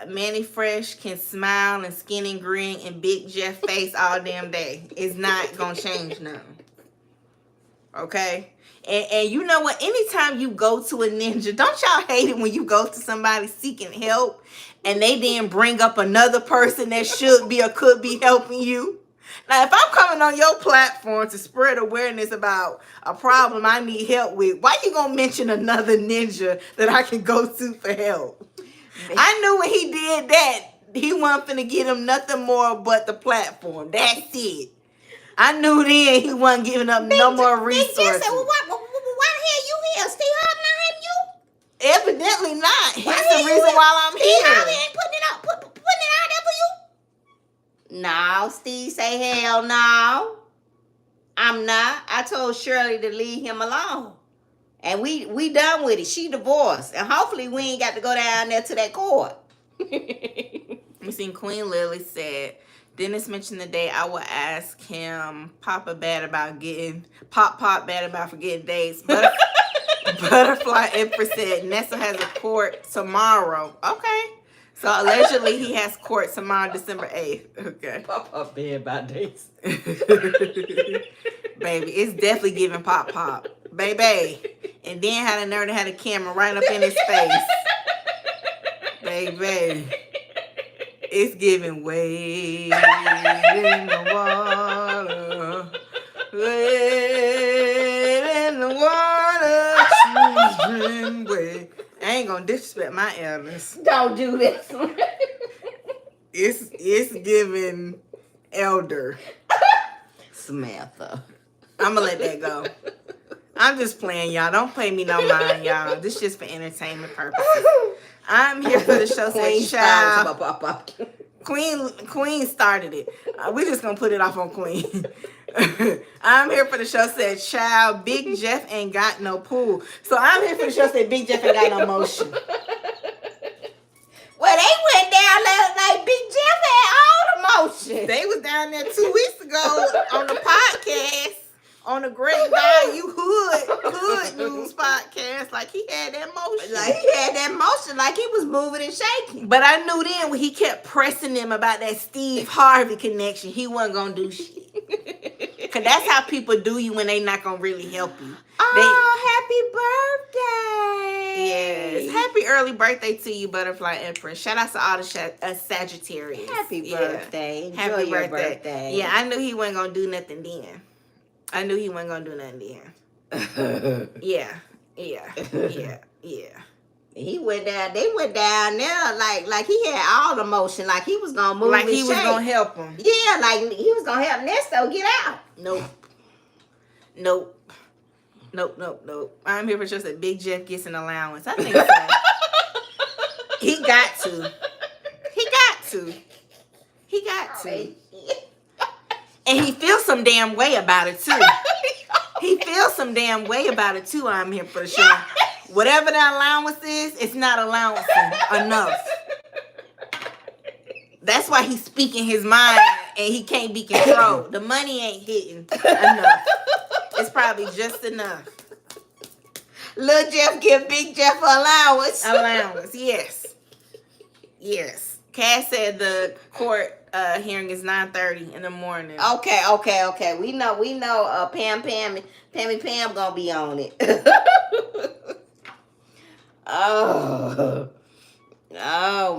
A: Manny Fresh can smile and skin and grin and Big Jeff face all damn day. It's not gonna change nothing. Okay? And you know what? Anytime you go to a ninja, don't y'all hate it when you go to somebody seeking help and they then bring up another person that should be or could be helping you? Now, if I'm coming on your platform to spread awareness about a problem I need help with, why you gonna mention another ninja that I can go to for help? I knew when he did that, he wasn't finna get him nothing more but the platform. That's it. I knew then he wasn't giving up no more resources.
B: Big Jeff said, well, why the hell you here? Steve Harvey not helping you?
A: Evidently not. That's the reason why I'm here.
B: Steve Harvey ain't putting it out there for you? No, Steve say, hell no. I'm not. I told Shirley to leave him alone. And we done with it. She divorced. And hopefully we ain't got to go down there to that court.
A: We seen Queen Lily said, Dennis mentioned the day I will ask him Pop bad about forgetting dates. Butterfly Empress said Nessa has a court tomorrow. Okay. So allegedly he has court tomorrow, December 8th. Okay.
B: Pop bad about dates.
A: Baby, it's definitely giving Pop. Baby. And then had a nerve to have a camera right up in his face. Baby. It's giving wade in the water. Wade in the water. Children wade. I ain't gonna disrespect my elders.
B: Don't do this.
A: It's giving elder.
B: Samantha.
A: I'm gonna let that go. I'm just playing, y'all. Don't pay me no mind, y'all. This just for entertainment purposes. I'm here for the show. Say, child. Queen started it. We're just gonna put it off on Queen. I'm here for the show. Said, child, Big Jeff ain't got no pool. So I'm here for the show. Said, Big Jeff ain't got no motion.
B: Well, they went down last night. Big Jeff had all the motion.
A: They was down there 2 weeks ago on the podcast. On the Great Value Hood News podcast, like he had that motion.
B: Like he was moving and shaking.
A: But I knew then when he kept pressing them about that Steve Harvey connection, he wasn't gonna do shit. Cause that's how people do you when they not gonna really help you.
B: Oh, happy birthday!
A: Yes, happy early birthday to you, Butterfly Empress. Shout out to all the Sagittarius.
B: Happy birthday! Enjoy
A: Happy
B: your
A: birthday. Yeah, I knew he wasn't gonna do nothing then.
B: He went down. They went down there like he had all the motion, like he was gonna move.
A: Like
B: and
A: he was
B: shake.
A: gonna help him.
B: Yeah, like he was gonna help Nesto get out.
A: Nope. I'm here for just that Big Jeff gets an allowance. I think so. He got to. And he feels some damn way about it too. I'm here for the show. Whatever the allowance is, it's not allowance enough. That's why he's speaking his mind and he can't be controlled. The money ain't hitting enough. It's probably just enough.
B: Lil Jeff give Big Jeff allowance.
A: Yes. Cass said the court hearing is 9:30 in the morning.
B: Okay. We know. Pammy Pam gonna be on it. Oh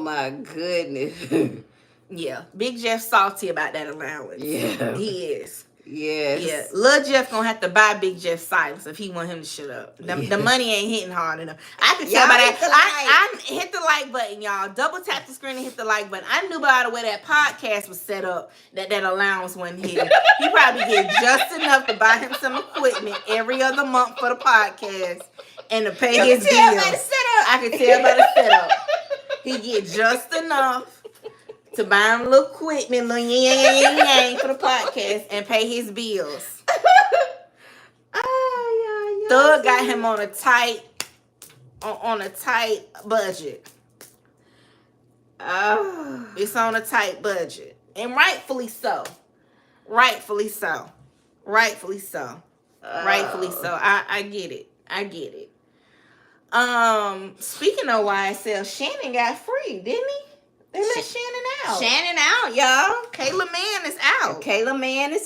B: my goodness.
A: Yeah, Big Jeff salty about that allowance.
B: Yeah,
A: he is.
B: Yes.
A: Yeah, Lil Jeff gonna have to buy Big Jeff silence if he want him to shut up. The money ain't hitting hard enough. I can tell by that. I hit the like button, y'all. Double tap the screen and hit the like button. I knew by the way that podcast was set up that allowance wasn't hitting. He probably get just enough to buy him some equipment every other month for the podcast and to pay his bills. I can tell by the setup. He get just enough to buy him little equipment, little yang for the podcast and pay his bills. Thug got him on a tight budget. It's on a tight budget. And rightfully so. I get it. Speaking of YSL, Shannon got free, didn't he? They let Shannon out,
B: y'all.
A: Kayla Man is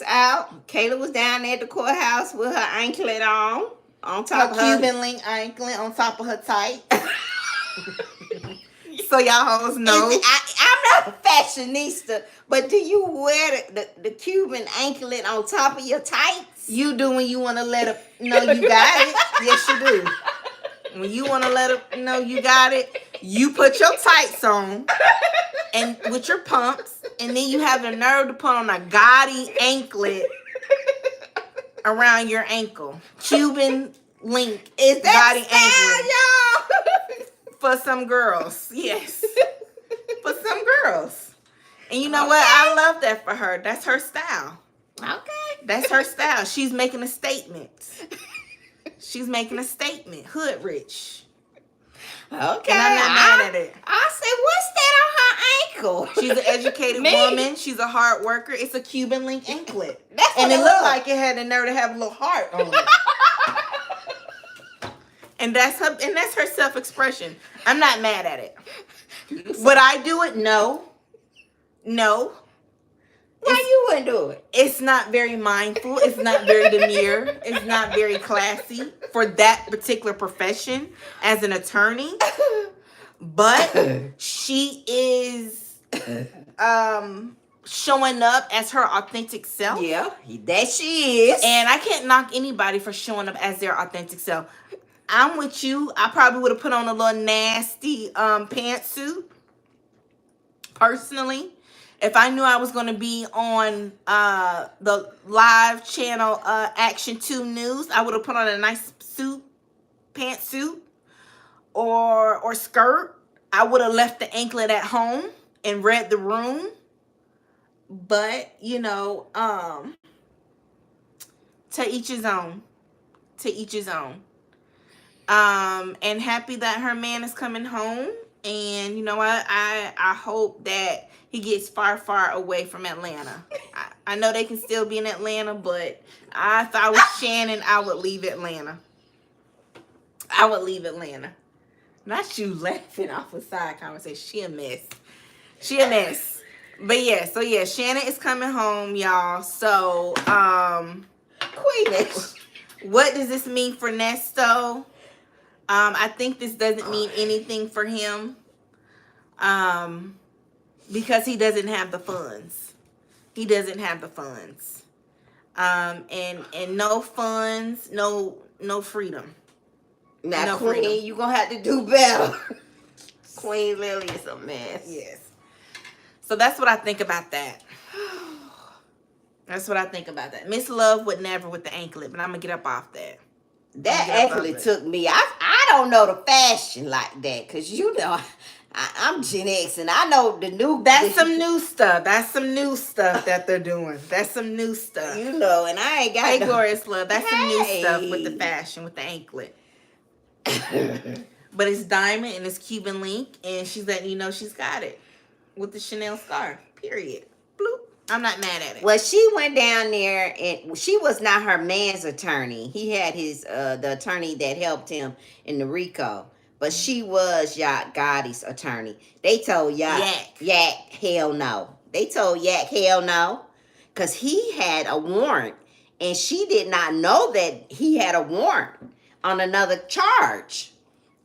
A: out.
B: Kayla was down there at the courthouse with her anklet on top of her
A: Cuban link anklet on top of her tight. So y'all hoes know.
B: I'm not a fashionista, but do you wear the Cuban anklet on top of your tights?
A: You do when you want to let her know you got it. Yes, you do. When you want to let her know you got it, you put your tights on and with your pumps, and then you have the nerve to put on a gaudy anklet around your ankle. Cuban link
B: is that
A: gaudy
B: anklet,
A: y'all? For some girls, yes. For some girls. And you know what? I love that for her. That's her style.
B: Okay.
A: That's her style. She's making a statement. Hood rich.
B: Okay.
A: And I'm not mad at it.
B: I said, what's that on her ankle?
A: She's an educated woman. She's a hard worker. It's a Cuban link anklet.
B: And
A: it looked like it had the nerve to have a little heart on it. And that's her self-expression. I'm not mad at it. Would I do it? No.
B: Why you wouldn't do it?
A: It's not very mindful. It's not very demure. It's not very classy for that particular profession as an attorney. But she is showing up as her authentic self.
B: Yeah, that she is.
A: And I can't knock anybody for showing up as their authentic self. I'm with you. I probably would have put on a little nasty pantsuit. Personally. If I knew I was going to be on the live channel Action 2 News, I would have put on a nice pantsuit or skirt. I would have left the anklet at home and read the room. But, to each his own. And happy that her man is coming home. And you know what? I hope that he gets far, far away from Atlanta. I know they can still be in Atlanta, but if I was Shannon, I would leave Atlanta. Not you laughing off a side conversation. She a mess. But yeah, Shannon is coming home, y'all. So,
B: Queenish.
A: What does this mean for Nesto? I think this doesn't mean anything for him. Because he doesn't have the funds. And no funds, no freedom.
B: Now,
A: No
B: Queen,
A: freedom.
B: you gonna have to do better. Queen Lily is a mess.
A: Yes. So that's what I think about that. That's what I think about that. Miss Love would never with the anklet, but I'm gonna get up off that.
B: That actually took me. I don't know the fashion like that, because you know I'm Gen X and I know the new.
A: That's some new stuff. That's some new stuff that they're doing. That's some new stuff.
B: You know, and I ain't got.
A: Hey, Glorious Love. That's some new
B: Hey.
A: stuff with the fashion, with the anklet. But it's diamond and it's Cuban link, and she's letting you know she's got it with the Chanel scarf. Period. Bloop. I'm not mad at it.
B: Well, she went down there, and she was not her man's attorney. He had his the attorney that helped him in the RICO, but she was Yacht Gotti's attorney. They told Yak hell no. They told Yak hell no, because he had a warrant, and she did not know that he had a warrant on another charge.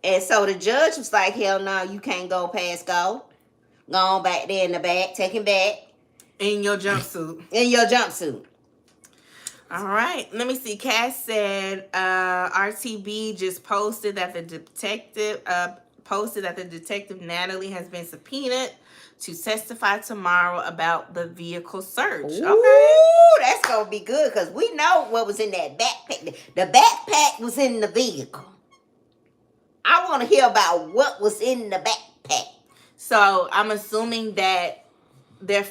B: And so the judge was like, hell no, you can't go past go. Go on back there in the back, take him back.
A: In your jumpsuit.
B: In your jumpsuit.
A: All right. Let me see. Cass said RTB just posted that the detective Natalie has been subpoenaed to testify tomorrow about the vehicle search.
B: Ooh,
A: okay.
B: That's gonna be good, because we know what was in that backpack. The backpack was in the vehicle. I want to hear about what was in the backpack.
A: So I'm assuming that the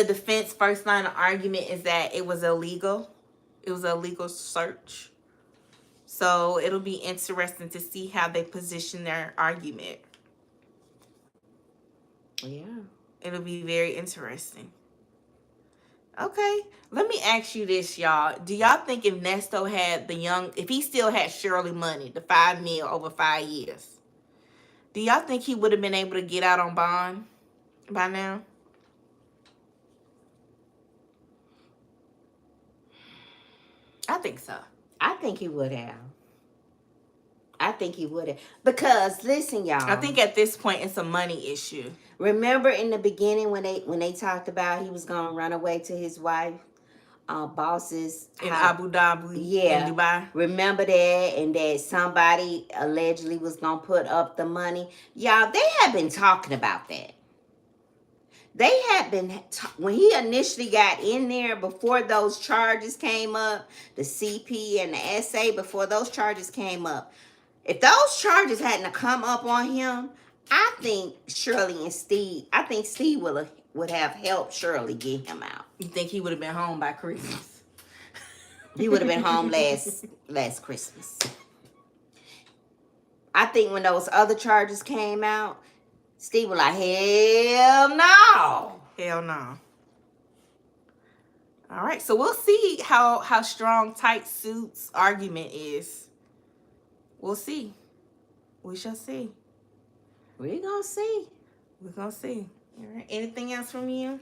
A: defense first line of argument is that it was illegal. It was a legal search. So it'll be interesting to see how they position their argument.
B: Yeah.
A: It'll be very interesting. Okay. Let me ask you this, y'all. Do y'all think if Nesto had if he still had Shirley money, the $5 million over 5 years, do y'all think he would have been able to get out on bond by now? I think so.
B: I think he would have. Because listen, y'all.
A: I think at this point it's a money issue.
B: Remember in the beginning when they talked about he was gonna run away to his wife, bosses
A: in Abu Dhabi,
B: yeah,
A: in Dubai.
B: Remember that, and that somebody allegedly was gonna put up the money. Y'all, they have been talking about that. They had been, when he initially got in there, before those charges came up, the CP and the SA, before those charges came up, if those charges hadn't come up on him, I think Shirley and Steve, I think Steve would have helped Shirley get him out.
A: You think he would have been home by Christmas?
B: He would have been home last Christmas. I think when those other charges came out, Steve was like, hell no.
A: Hell no. All right, so we'll see how strong Tight Suits' argument is. We'll see. We shall see.
B: We're going to see.
A: We're going to see. All right. Anything else from you?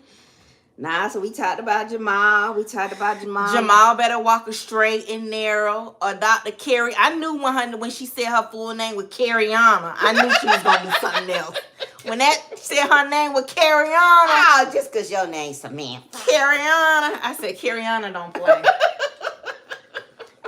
B: Nah, so we talked about Jamal.
A: Jamal better walk a straight and narrow. Or Dr. Carrie. I knew when she said her full name was Carriana. I knew she was going to be something else. When that said her name was Carriana.
B: Oh, just because your name's Samantha.
A: Carriana. I said, Carriana don't play.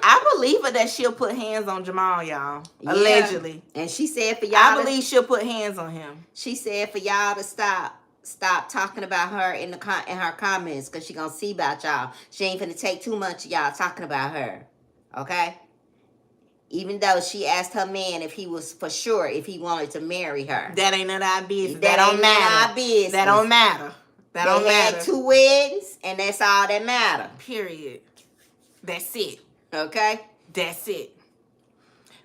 A: I believe her that she'll put hands on Jamal, y'all. Yeah. Allegedly.
B: And she said for y'all.
A: I believe she'll put hands on him.
B: She said for y'all to stop talking about her in her comments, because she gonna see about y'all. She ain't finna take too much of y'all talking about her. Okay? Even though she asked her man if he was for sure if he wanted to marry her.
A: That ain't none of our business. That don't matter. Our business. That don't matter. That don't matter.
B: They had 2 weddings, and that's all that matter.
A: Period. That's it.
B: Okay?
A: That's it.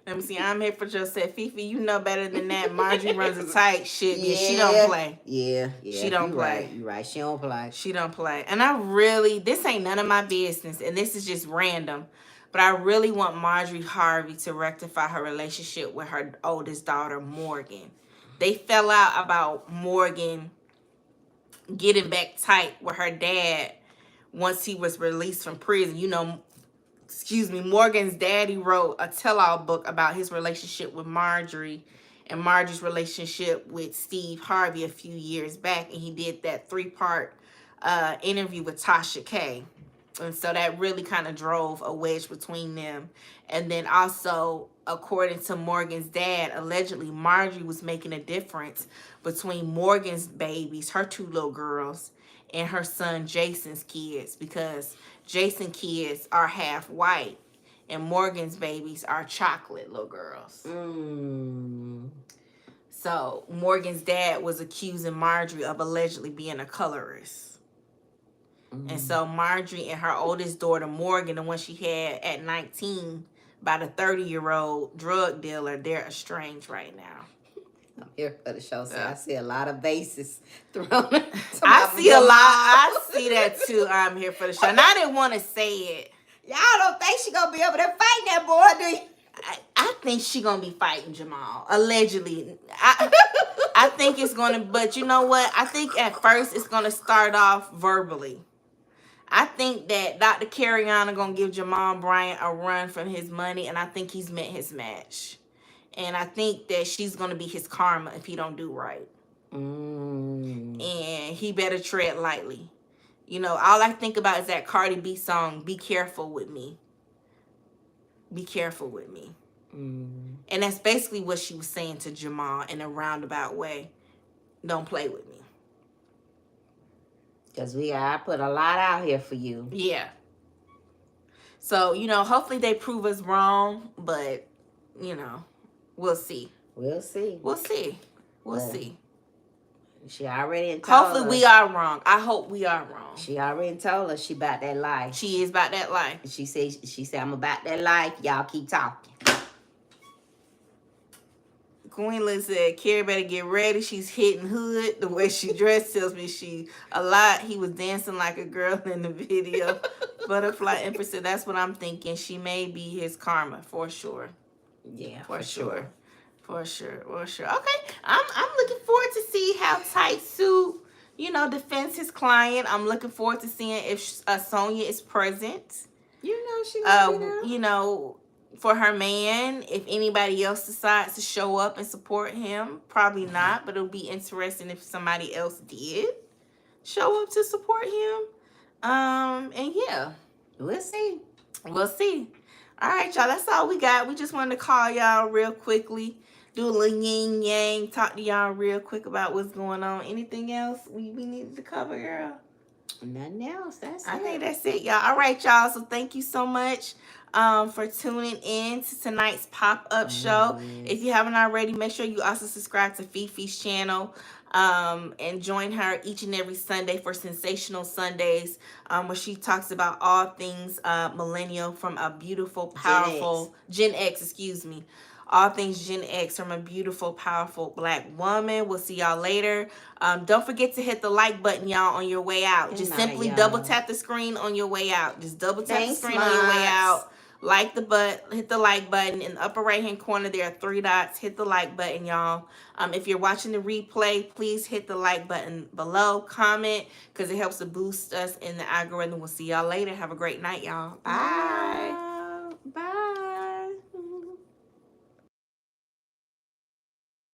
A: Let me see. I'm here for Joseph. Fifi, you know better than that. Marjorie runs a tight shit. Yeah, she don't play.
B: Yeah.
A: She don't play.
B: Right. You're right. She don't play.
A: She don't play. And this ain't none of my business, and this is just random. But I really want Marjorie Harvey to rectify her relationship with her oldest daughter, Morgan. They fell out about Morgan getting back tight with her dad once he was released from prison. You know, Morgan's daddy wrote a tell-all book about his relationship with Marjorie and Marjorie's relationship with Steve Harvey a few years back. And he did that 3-part interview with Tasha K. And so that really kind of drove a wedge between them. And then also, according to Morgan's dad, allegedly Marjorie was making a difference between Morgan's babies, her 2 little girls, and her son Jason's kids, because Jason's kids are half white and Morgan's babies are chocolate little girls. So Morgan's dad was accusing Marjorie of allegedly being a colorist. And so Marjorie and her oldest daughter, Morgan, the one she had at 19, by the 30-year-old drug dealer, they're estranged right now.
B: I'm here for the show, so I see a lot of bases thrown.
A: I see a lot. I see that too. I'm here for the show. And I didn't want to say it.
B: Y'all don't think she gonna be over there fighting that boy, do you?
A: I think she gonna be fighting Jamal. Allegedly. I think it's gonna, but you know what? I think at first it's gonna start off verbally. I think that Dr. Karana gonna give Jamal Bryant a run from his money, and I think he's met his match. And I think that she's gonna be his karma if he don't do right. And he better tread lightly. You know, all I think about is that Cardi B song, "Be Careful With Me." Be careful with me. And that's basically what she was saying to Jamal in a roundabout way. Don't play with me.
B: Because I put a lot out here for you.
A: Yeah. So, you know, hopefully they prove us wrong, but, you know, we'll see.
B: We'll see.
A: We'll see. We'll see.
B: She already told
A: Hopefully
B: us.
A: we are wrong. I hope we are wrong.
B: She already told us she about that life.
A: She is about that life.
B: She said, I'm about that life. Y'all keep talking.
A: Queen Liz said, Carrie better get ready. She's hitting hood. The way she dressed tells me she a lot. He was dancing like a girl in the video. Butterfly Empress said, that's what I'm thinking. She may be his karma, for sure.
B: Yeah,
A: for sure. For sure. Okay, I'm looking forward to see how Tight Suit, you know, defends his client. I'm looking forward to seeing if Sonia is present.
B: You know she gonna be there.
A: You know, for her man, if anybody else decides to show up and support him, probably not, but it'll be interesting if somebody else did show up to support him. And yeah,
B: we'll see.
A: All right, y'all, that's all we got. We just wanted to call y'all real quickly, do a little yin yang, talk to y'all real quick about what's going on. Anything else we needed to cover, girl?
B: Nothing else.
A: I think that's it, y'all. All right, y'all. So thank you so much for tuning in to tonight's pop-up show. If you haven't already, make sure you also subscribe to Fifi's channel and join her each and every Sunday for Sensational Sundays, where she talks about all things millennial from a beautiful, powerful Gen X, excuse me. All things Gen X from a beautiful, powerful Black woman. We'll see y'all later. Don't forget to hit the like button, y'all, on your way out. Just simply double tap the screen on your way out. Just double tap the screen on your way out. Like the hit the like button. In the upper right hand corner, there are 3 dots. Hit the like button, y'all. If you're watching the replay, please hit the like button below. Comment, because it helps to boost us in the algorithm. We'll see y'all later. Have a great night, y'all. Bye.
B: Bye.